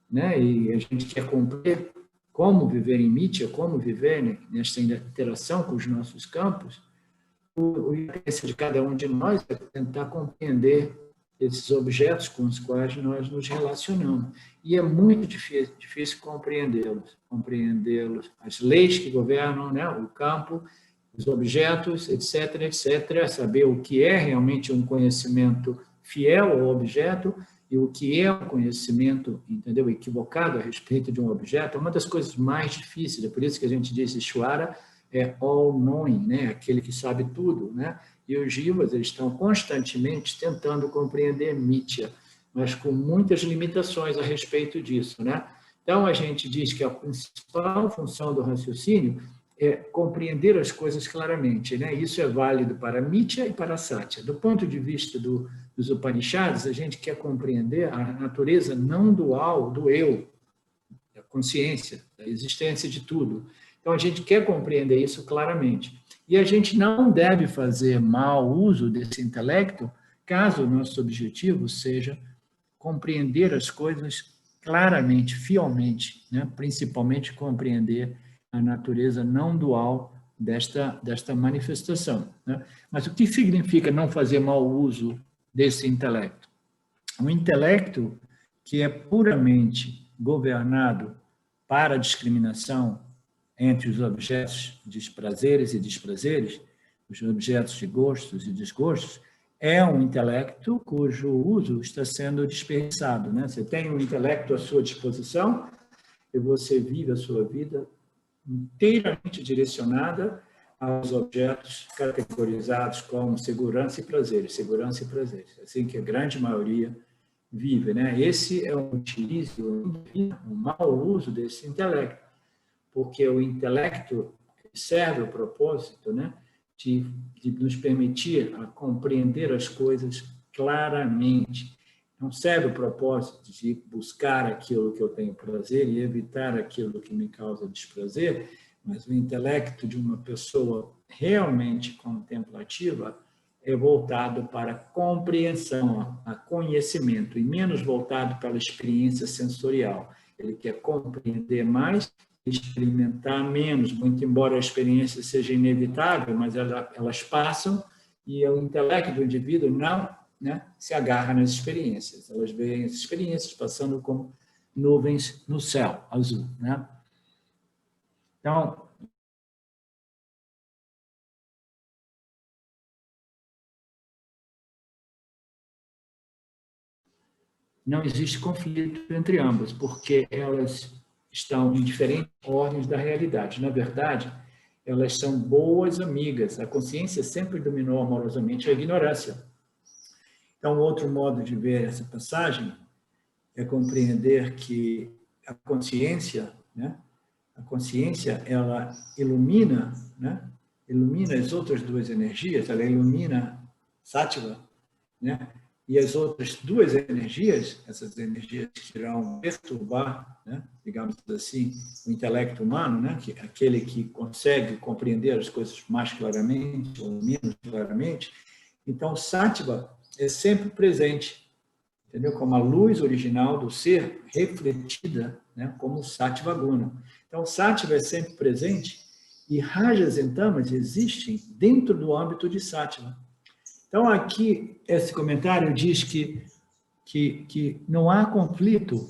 né? E a gente quer compreender como viver em Mithya, como viver nesta interação com os nossos campos. O interesse de cada um de nós é tentar compreender esses objetos com os quais nós nos relacionamos. E é muito difícil compreendê-los, as leis que governam, né, o campo, os objetos, etc., etc., saber o que é realmente um conhecimento fiel ao objeto e o que é um conhecimento, entendeu, equivocado a respeito de um objeto. É uma das coisas mais difíceis, é por isso que a gente diz Ishvara é all-knowing, né, aquele que sabe tudo, né? E os jivas, eles estão constantemente tentando compreender Mithya, mas com muitas limitações a respeito disso, né? Então, a gente diz que a principal função do raciocínio é compreender as coisas claramente, né? Isso é válido para Mithya e para Satya. Do ponto de vista dos Upanishads, a gente quer compreender a natureza não dual do eu, da consciência, da existência de tudo. Então, a gente quer compreender isso claramente. E a gente não deve fazer mau uso desse intelecto, caso o nosso objetivo seja compreender as coisas claramente, fielmente, né? Principalmente compreender a natureza não dual desta manifestação, né? Mas o que significa não fazer mau uso desse intelecto? Um intelecto que é puramente governado para a discriminação entre os objetos de prazeres e desprazeres, os objetos de gostos e desgostos, é um intelecto cujo uso está sendo desperdiçado, né? Você tem um intelecto à sua disposição e você vive a sua vida inteiramente direcionada aos objetos categorizados como segurança e prazeres, assim que a grande maioria vive, né? Esse é um utilizo, um mau uso desse intelecto, porque o intelecto serve o propósito, né, de nos permitir a compreender as coisas claramente. Não serve o propósito de buscar aquilo que eu tenho prazer e evitar aquilo que me causa desprazer, mas o intelecto de uma pessoa realmente contemplativa é voltado para a compreensão, a conhecimento, e menos voltado para a experiência sensorial. Ele quer compreender mais, experimentar menos, muito embora a experiência seja inevitável, mas elas passam e o intelecto do indivíduo não, né, se agarra nas experiências. Elas veem as experiências passando como nuvens no céu azul, né? Então, não existe conflito entre ambas, porque elas estão em diferentes ordens da realidade. Na verdade, elas são boas amigas. A consciência sempre dominou amorosamente a ignorância. Então, outro modo de ver essa passagem é compreender que a consciência, né? A consciência, ela ilumina, né? Ilumina as outras duas energias, ela ilumina Sattva, né? E as outras duas energias, essas energias que irão perturbar, né, digamos assim, o intelecto humano, né, que aquele que consegue compreender as coisas mais claramente ou menos claramente, então Sattva é sempre presente, entendeu? Como a luz original do ser refletida, né, como Sattva Guna. Então Sattva é sempre presente e Rajas e Tamas existem dentro do âmbito de Sattva. Então, aqui, esse comentário diz que não há conflito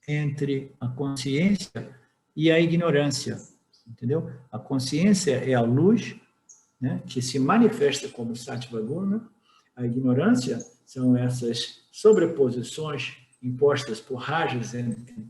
entre a consciência e a ignorância, entendeu? A consciência é a luz, né, que se manifesta como Sattva Guna, a ignorância são essas sobreposições impostas por Rajas e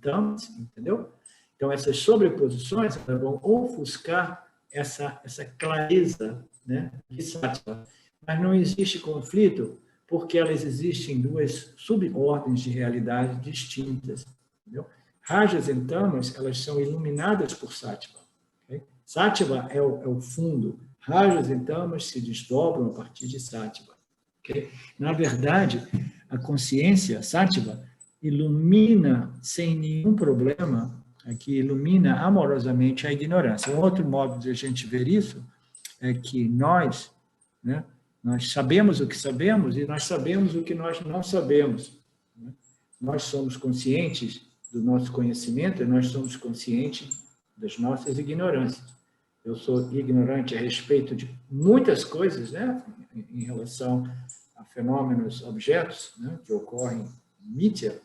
Tamas, entendeu? Então, essas sobreposições vão ofuscar essa clareza, né, de Sattva. Mas não existe conflito porque elas existem em duas subordens de realidade distintas. Entendeu? Rajas e Tamas, elas são iluminadas por Sattva. Okay? Sattva é o fundo. Rajas e Tamas se desdobram a partir de Sattva. Okay? Na verdade, a consciência, Sattva, ilumina sem nenhum problema, aqui ilumina amorosamente a ignorância. Um outro modo de a gente ver isso é que nós, né, nós sabemos o que sabemos e nós sabemos o que nós não sabemos. Nós somos conscientes do nosso conhecimento e nós somos conscientes das nossas ignorâncias. Eu sou ignorante a respeito de muitas coisas, né, em relação a fenômenos, objetos, né, que ocorrem em Mithya.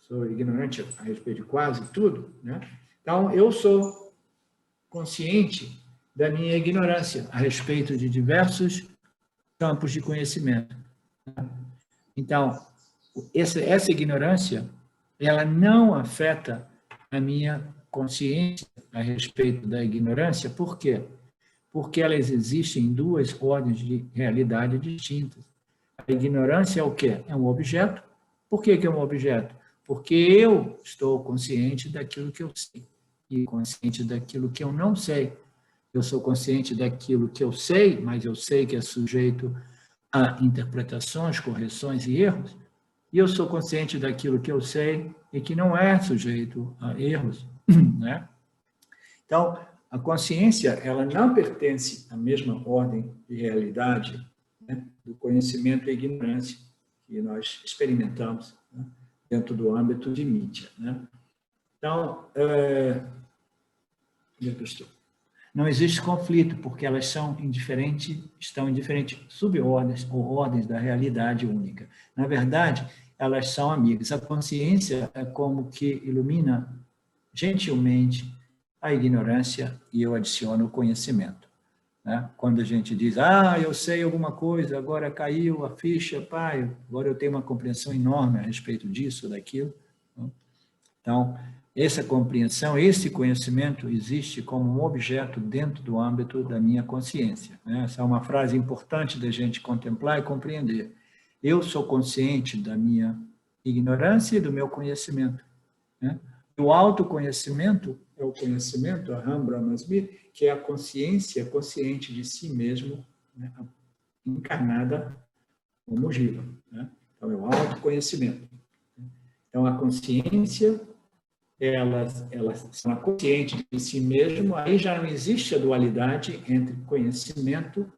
Sou ignorante a respeito de quase tudo, né? Então, eu sou consciente da minha ignorância a respeito de diversos campos de conhecimento. Então, essa ignorância, ela não afeta a minha consciência a respeito da ignorância. Por quê? Porque elas existem em duas ordens de realidade distintas. A ignorância é o quê? É um objeto. Por que é um objeto? Porque eu estou consciente daquilo que eu sei e consciente daquilo que eu não sei. Eu sou consciente daquilo que eu sei, mas eu sei que é sujeito a interpretações, correções e erros, e eu sou consciente daquilo que eu sei e que não é sujeito a erros, né? Então, a consciência, ela não pertence à mesma ordem de realidade, né, do conhecimento e ignorância que nós experimentamos, né, dentro do âmbito de Mithya, né? Então, onde é que eu estou? não existe conflito, porque elas estão em diferentes subordens ou ordens da realidade única. Na verdade, elas são amigas. A consciência é como que ilumina gentilmente a ignorância e eu adiciono o conhecimento. Né? Quando a gente diz, eu sei alguma coisa, agora caiu a ficha, pai, agora eu tenho uma compreensão enorme a respeito disso, daquilo. Então, essa compreensão, esse conhecimento existe como um objeto dentro do âmbito da minha consciência. Né? Essa é uma frase importante da gente contemplar e compreender. Eu sou consciente da minha ignorância e do meu conhecimento. Né? O autoconhecimento é o conhecimento, Aham Brahmasmi, que é a consciência consciente de si mesmo, né? Encarnada como Jiva. Né? Então, é o autoconhecimento. Então, a consciência, elas são conscientes de si mesmo, aí já não existe a dualidade entre conhecimento,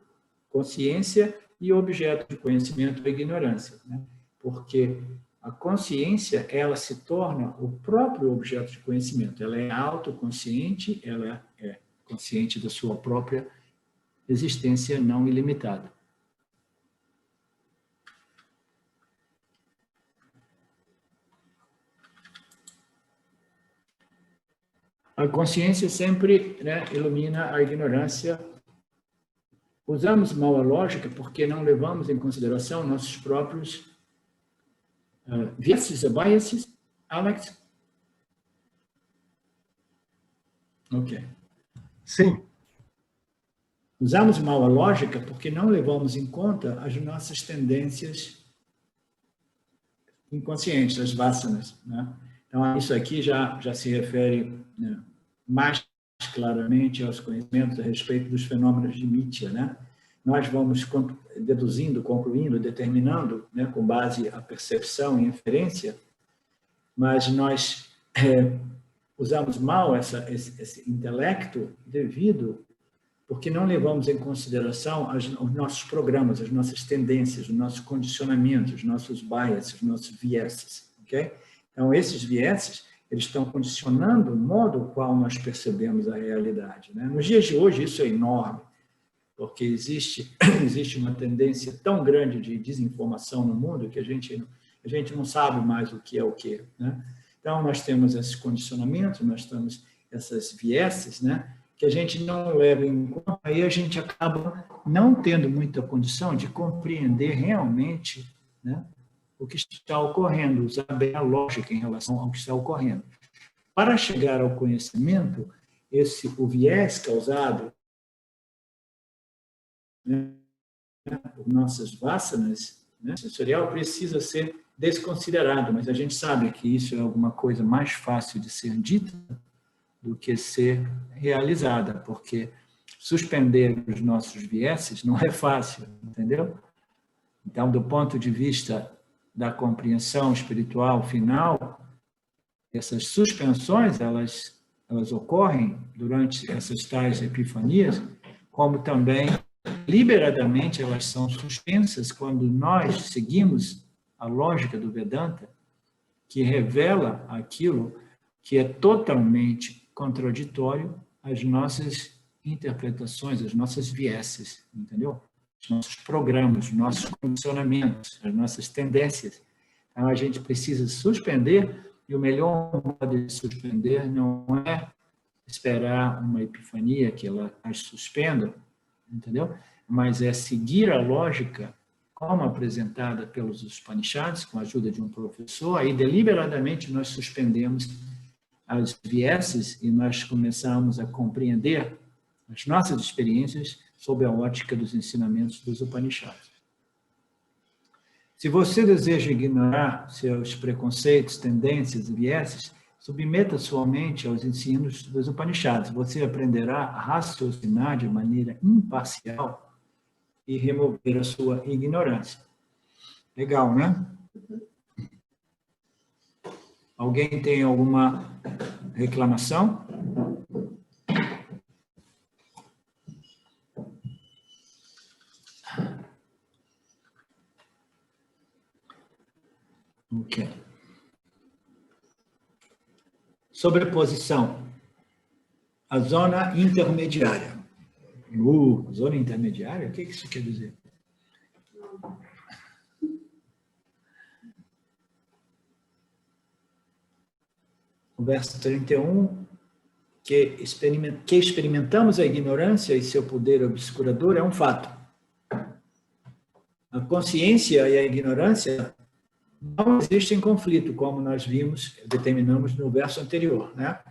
consciência e objeto de conhecimento ou ignorância. Né? Porque a consciência, ela se torna o próprio objeto de conhecimento. Ela é autoconsciente, ela é consciente da sua própria existência não ilimitada. A consciência sempre, né, ilumina a ignorância. Usamos mal a lógica porque não levamos em consideração nossos próprios viéses, biases. Alex? Ok. Sim. Usamos mal a lógica porque não levamos em conta as nossas tendências inconscientes, as vasanas. Né? Então, isso aqui já se refere, né, mais claramente aos conhecimentos a respeito dos fenômenos de Mithya. Né? Nós vamos deduzindo, concluindo, determinando, né, com base a percepção e inferência, mas nós usamos mal esse intelecto porque não levamos em consideração os nossos programas, as nossas tendências, os nossos condicionamentos, os nossos biases, os nossos vieses. Okay? Então, esses vieses, eles estão condicionando o modo qual nós percebemos a realidade. Né? Nos dias de hoje, isso é enorme, porque existe uma tendência tão grande de desinformação no mundo que a gente não sabe mais o que é o que. Né? Então, nós temos esses condicionamentos, nós temos essas vieses, né? Que a gente não leva em conta, aí a gente acaba não tendo muita condição de compreender realmente, né, o que está ocorrendo, usar bem a lógica em relação ao que está ocorrendo. Para chegar ao conhecimento, o viés causado, né, por nossas vasanas, né, sensorial, precisa ser desconsiderado, mas a gente sabe que isso é alguma coisa mais fácil de ser dita do que ser realizada, porque suspender os nossos vieses não é fácil, entendeu? Então, do ponto de vista da compreensão espiritual final, essas suspensões, elas ocorrem durante essas tais epifanias, como também, liberadamente, elas são suspensas quando nós seguimos a lógica do Vedanta, que revela aquilo que é totalmente contraditório às nossas interpretações, às nossas vieses, entendeu? Os nossos programas, os nossos condicionamentos, as nossas tendências. Então, a gente precisa suspender, e o melhor modo de suspender não é esperar uma epifania que ela as suspenda, entendeu? Mas é seguir a lógica como apresentada pelos Upanishads, com a ajuda de um professor, aí deliberadamente nós suspendemos as vieses e nós começamos a compreender as nossas experiências sob a ótica dos ensinamentos dos Upanishads. Se você deseja ignorar seus preconceitos, tendências e vieses, submeta sua mente aos ensinos dos Upanishads. Você aprenderá a raciocinar de maneira imparcial e remover a sua ignorância. Legal, né? Alguém tem alguma reclamação? Ok. Sobreposição. a zona intermediária. Zona intermediária? O que isso quer dizer? O verso 31, que experimentamos a ignorância e seu poder obscurador é um fato. A consciência e a ignorância não existem em conflito, como nós vimos, determinamos no verso anterior, né?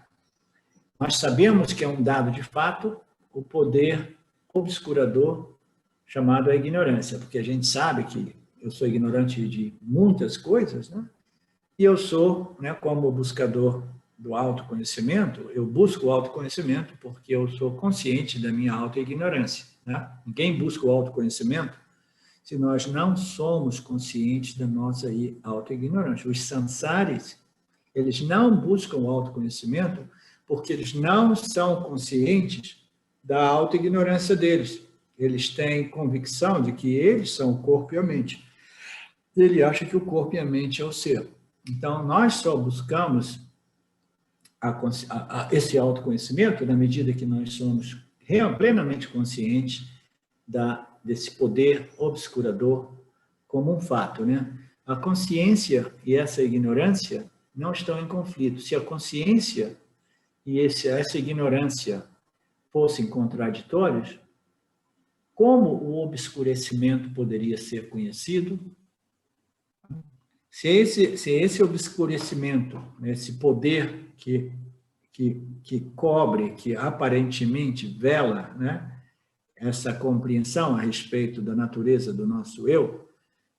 Nós sabemos que é um dado de fato o poder obscurador chamado a ignorância, porque a gente sabe que eu sou ignorante de muitas coisas, né? E eu sou, né, como buscador do autoconhecimento, eu busco o autoconhecimento porque eu sou consciente da minha autoignorância, né? Ninguém busca o autoconhecimento se nós não somos conscientes da nossa autoignorância. Os samsaris, eles não buscam o autoconhecimento porque eles não são conscientes da autoignorância deles. Eles têm convicção de que eles são o corpo e a mente. Ele acha que o corpo e a mente é o ser. Então, nós só buscamos esse autoconhecimento na medida que nós somos plenamente conscientes desse poder obscurador como um fato, né? A consciência e essa ignorância não estão em conflito. Se a consciência e essa ignorância fossem contraditórios, como o obscurecimento poderia ser conhecido? Se esse obscurecimento, esse poder que cobre, que aparentemente vela, né, essa compreensão a respeito da natureza do nosso eu,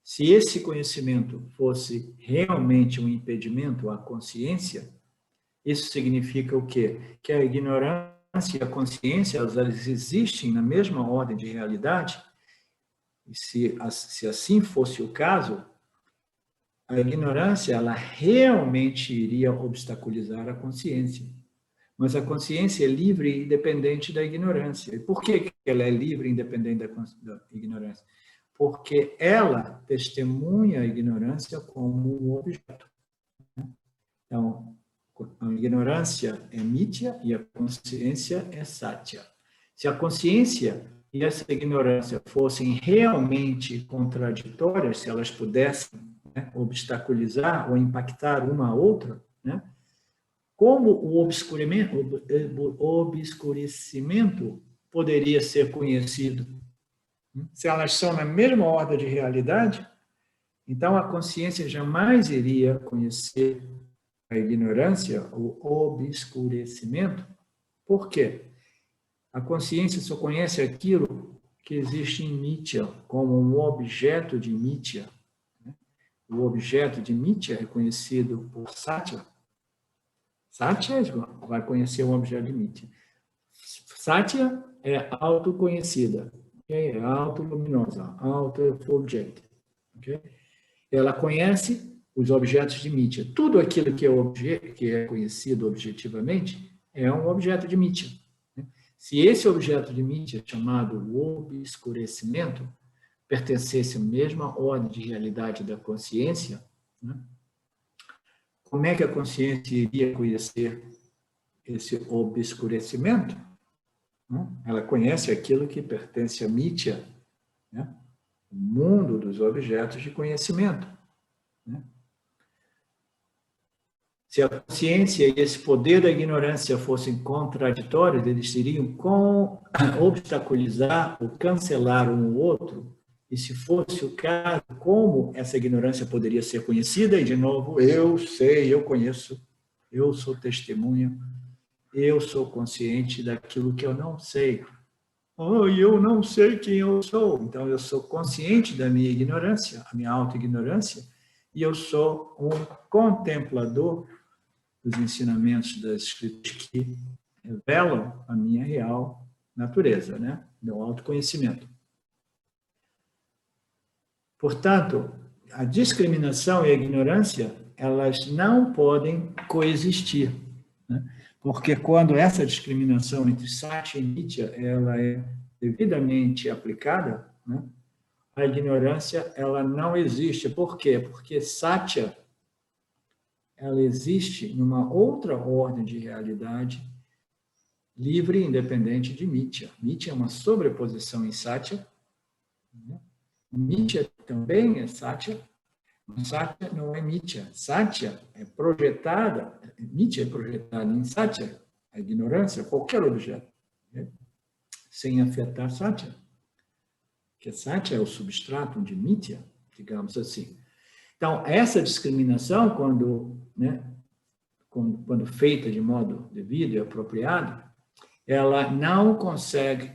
se esse conhecimento fosse realmente um impedimento à consciência, isso significa o quê? Que a ignorância e a consciência, elas existem na mesma ordem de realidade, e se assim fosse o caso, a ignorância, ela realmente iria obstaculizar a consciência. Mas a consciência é livre e independente da ignorância. E por que ela é livre e independente da ignorância? Porque ela testemunha a ignorância como um objeto. Então, a ignorância é mithya e a consciência é satya. Se a consciência e essa ignorância fossem realmente contraditórias, se elas pudessem, né, obstaculizar ou impactar uma a outra, né, como o obscurecimento poderia ser conhecido? Se elas são na mesma ordem de realidade, então a consciência jamais iria conhecer a ignorância, o obscurecimento. Por quê? A consciência só conhece aquilo que existe em mithya, como um objeto de mithya. O objeto de mithya é conhecido por satya. Satya vai conhecer um objeto de mithya. Satya é autoconhecida, é autoluminosa, auto-object. Okay? Ela conhece os objetos de mithya. Tudo aquilo que é conhecido objetivamente é um objeto de mithya. Se esse objeto de mithya, chamado obscurecimento, pertencesse à mesma ordem de realidade da consciência, né, como é que a consciência iria conhecer esse obscurecimento? Ela conhece aquilo que pertence a mithya, né, o mundo dos objetos de conhecimento. Né? Se a consciência e esse poder da ignorância fossem contraditórios, eles iriam obstaculizar ou cancelar um ou outro. E se fosse o caso, como essa ignorância poderia ser conhecida? E, de novo, eu sei, eu conheço, eu sou testemunha, eu sou consciente daquilo que eu não sei. Oh, eu não sei quem eu sou. Então, eu sou consciente da minha ignorância, a minha autoignorância, e eu sou um contemplador dos ensinamentos das escrituras que revelam a minha real natureza, né? Meu autoconhecimento. Portanto, a discriminação e a ignorância, elas não podem coexistir, né? Porque quando essa discriminação entre Satya e Mithya, ela é devidamente aplicada, né? A ignorância, ela não existe. Por quê? Porque Satya, ela existe numa outra ordem de realidade livre e independente de Mithya. Mithya é uma sobreposição em Satya. Mithya também é Satya. Satya não é Mithya. Satya é projetada, Mithya é projetada em Satya, a ignorância, qualquer objeto, né? Sem afetar Satya. Porque Satya é o substrato de Mithya, digamos assim. Então, essa discriminação, quando feita de modo devido e apropriado, ela não consegue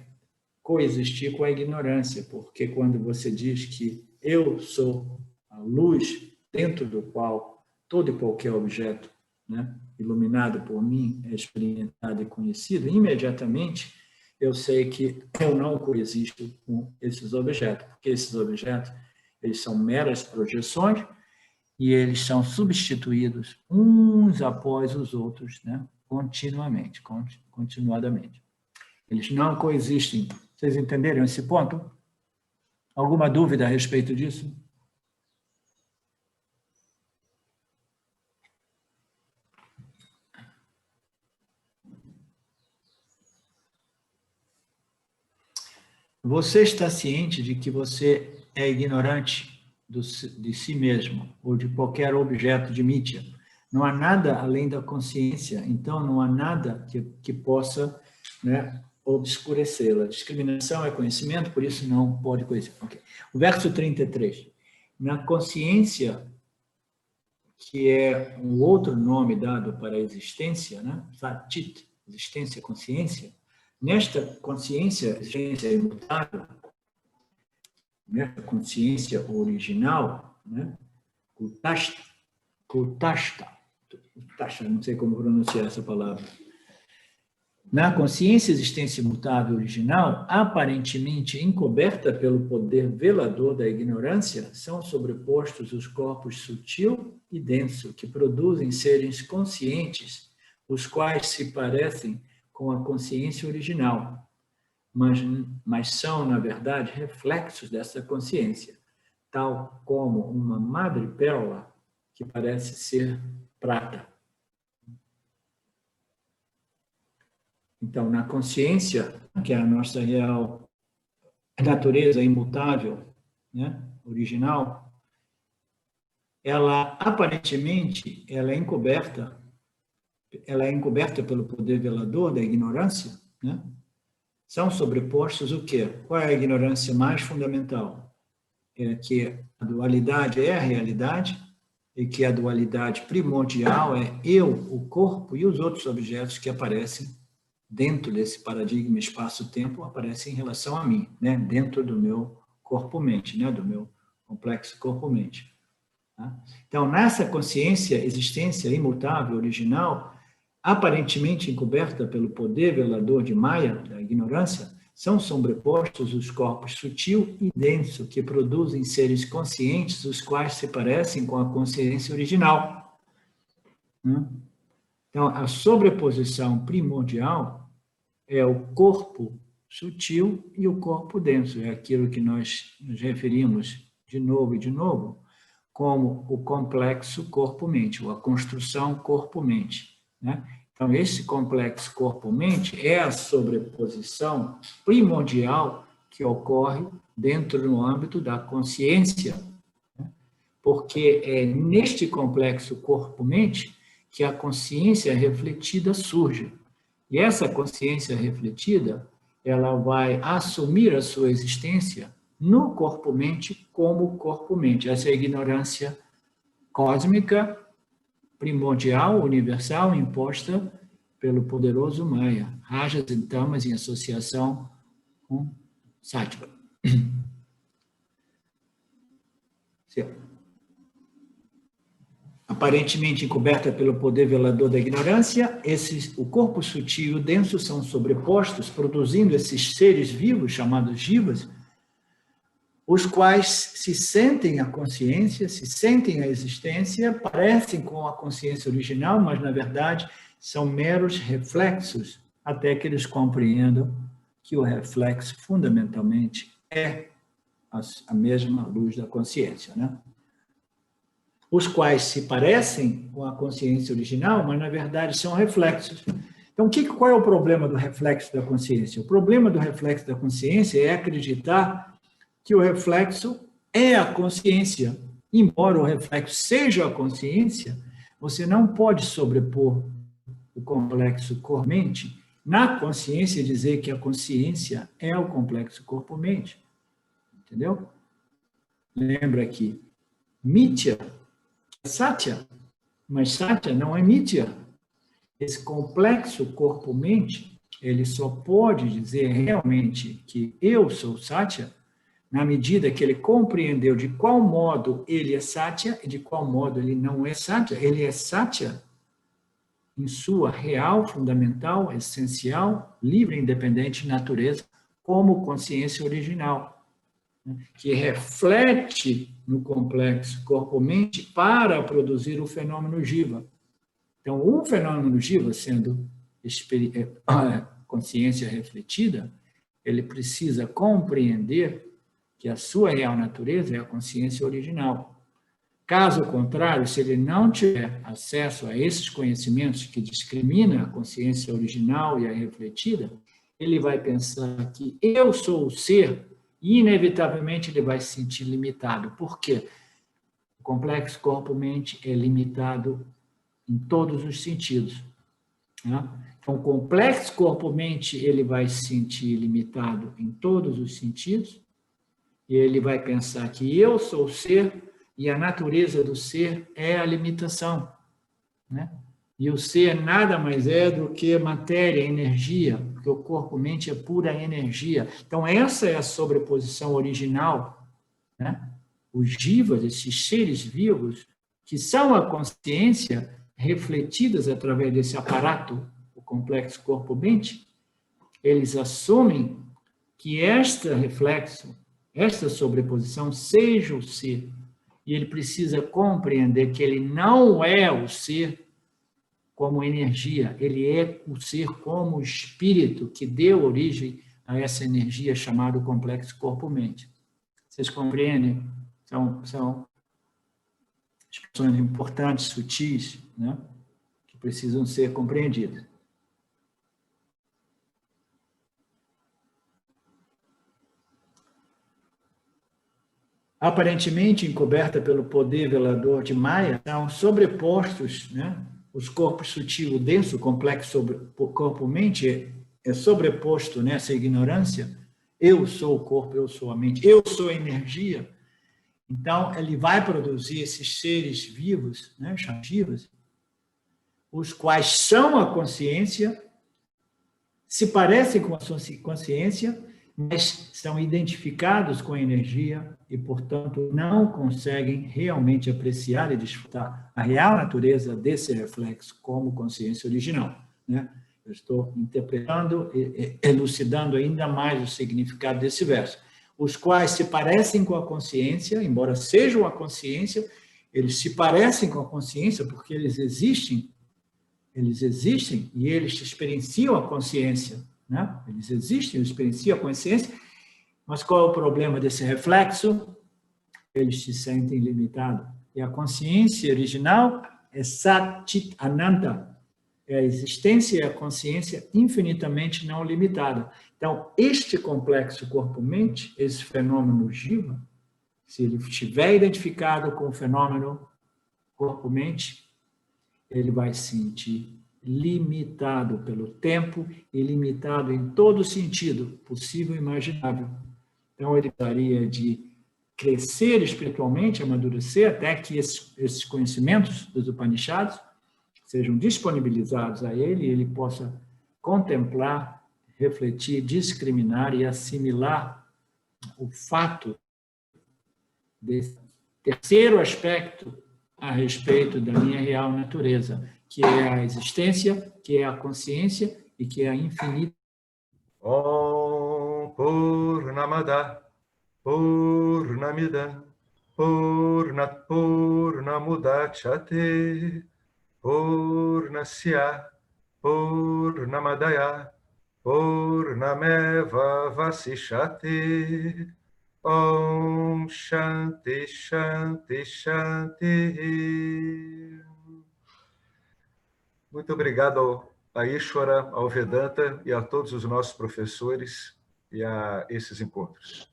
coexistir com a ignorância, porque quando você diz que eu sou a luz dentro do qual todo e qualquer objeto, né, iluminado por mim é experimentado e conhecido, imediatamente eu sei que eu não coexisto com esses objetos, porque esses objetos eles são meras projeções e eles são substituídos uns após os outros, né, continuadamente. Eles não coexistem. Vocês entenderam esse ponto? Alguma dúvida a respeito disso? Você está ciente de que você é ignorante de si mesmo ou de qualquer objeto de Mithya? Não há nada além da consciência, então não há nada que possa, né, obscurecê-la. Discriminação é conhecimento, por isso não pode conhecer. Okay. O verso 33. Na consciência, que é um outro nome dado para a existência, né? Satit, existência, consciência. Nesta consciência, existência imutável, nesta consciência original, né? Kutashta, não sei como pronunciar essa palavra. Na consciência existência imutável original, aparentemente encoberta pelo poder velador da ignorância, são sobrepostos os corpos sutil e denso, que produzem seres conscientes, os quais se parecem com a consciência original, mas são, na verdade, reflexos dessa consciência, tal como uma madrepérola que parece ser prata. Então, na consciência, que é a nossa real natureza imutável, né, original, ela aparentemente ela é encoberta pelo poder velador da ignorância, né? São sobrepostos o quê? Qual é a ignorância mais fundamental? É que a dualidade é a realidade e que a dualidade primordial é eu, o corpo e os outros objetos que aparecem dentro desse paradigma espaço-tempo, aparecem em relação a mim, né? Dentro do meu corpo-mente, né? Do meu complexo corpo-mente. Tá? Então, nessa consciência, existência imutável, original, aparentemente encoberta pelo poder velador de Maya, da ignorância, são sobrepostos os corpos sutil e denso, que produzem seres conscientes, os quais se parecem com a consciência original. Então, a sobreposição primordial é o corpo sutil e o corpo denso. É aquilo que nós nos referimos de novo, como o complexo corpo-mente, ou a construção corpo-mente, né? Então, esse complexo corpo-mente é a sobreposição primordial que ocorre dentro do âmbito da consciência, né? Porque é neste complexo corpo-mente que a consciência refletida surge. E essa consciência refletida, ela vai assumir a sua existência no corpo-mente como corpo-mente. Essa é a ignorância cósmica, primordial, universal, imposta pelo poderoso Maya. Rajas e tamas em associação com Sattva. Aparentemente encoberta pelo poder velador da ignorância, o corpo sutil e o denso são sobrepostos, produzindo esses seres vivos, chamados jivas, os quais se sentem a consciência, se sentem a existência, parecem com a consciência original, mas, na verdade, são meros reflexos, até que eles compreendam que o reflexo, fundamentalmente, é a mesma luz da consciência, né? Os quais se parecem com a consciência original, mas, na verdade, são reflexos. Então, qual é o problema do reflexo da consciência? O problema do reflexo da consciência é acreditar que o reflexo é a consciência. Embora o reflexo seja a consciência, você não pode sobrepor o complexo corpo-mente na consciência e dizer que a consciência é o complexo corpo-mente. Entendeu? Lembra aqui, Mithya é Satya, mas Satya não é Mithya. Esse complexo corpo-mente, ele só pode dizer realmente que eu sou Satya na medida que ele compreendeu de qual modo ele é Satya e de qual modo ele não é Satya. Ele é Satya em sua real, fundamental, essencial, livre e independente natureza, como consciência original, que reflete no complexo corpo-mente para produzir o fenômeno jiva. Então, o fenômeno jiva, sendo consciência refletida, ele precisa compreender que a sua real natureza é a consciência original. Caso contrário, se ele não tiver acesso a esses conhecimentos que discriminam a consciência original e a refletida, ele vai pensar que eu sou o ser e, inevitavelmente, ele vai se sentir limitado. Por quê? O complexo corpo-mente é limitado em todos os sentidos. Né? Então, o complexo corpo-mente, ele vai se sentir limitado em todos os sentidos, e ele vai pensar que eu sou o ser e a natureza do ser é a limitação. Né? E o ser nada mais é do que matéria, energia, porque o corpo-mente é pura energia. Então, essa é a sobreposição original. Né? Os jivas, esses seres vivos, que são a consciência refletidas através desse aparato, o complexo corpo-mente, eles assumem que este reflexo, esta sobreposição seja o ser. E ele precisa compreender que ele não é o ser como energia, ele é o ser como espírito que deu origem a essa energia chamada complexo corpo-mente. Vocês compreendem? São expressões importantes, sutis, né? Que precisam ser compreendidas. Aparentemente encoberta pelo poder velador de Maya, são sobrepostos, né? Os corpos sutil, denso, complexo sobre corpo-mente é sobreposto nessa ignorância. Eu sou o corpo, eu sou a mente, eu sou a energia. Então, ele vai produzir esses seres vivos, né, chamativos, os quais são a consciência, se parecem com a consciência, mas são identificados com a energia e, portanto, não conseguem realmente apreciar e desfrutar a real natureza desse reflexo como consciência original. Né? Eu estou interpretando e elucidando ainda mais o significado desse verso. Os quais se parecem com a consciência, embora sejam a consciência, eles se parecem com a consciência porque eles existem e eles experienciam a consciência, né? Eles existem, eles experienciam a consciência, mas qual é o problema desse reflexo? Eles se sentem limitados. E a consciência original é Sat Chit Ananta, é a existência e a consciência infinitamente não limitada. Então, este complexo corpo-mente, esse fenômeno jiva, se ele estiver identificado com o fenômeno corpo-mente, ele vai se sentir limitado pelo tempo e limitado em todo sentido possível e imaginável. Então, ele precisaria de crescer espiritualmente, amadurecer, até que esses conhecimentos dos Upanishads sejam disponibilizados a ele e ele possa contemplar, refletir, discriminar e assimilar o fato desse terceiro aspecto a respeito da minha real natureza, que é a existência, que é a consciência e que é a infinita. Om Purnamada Purnamidam Purnat Purnamudachyate Purnasya Purnamadaya Purnameva Vasishyate. Om Shanti Shanti Shanti. Muito obrigado a Ishvara, ao Vedanta e a todos os nossos professores e a esses encontros.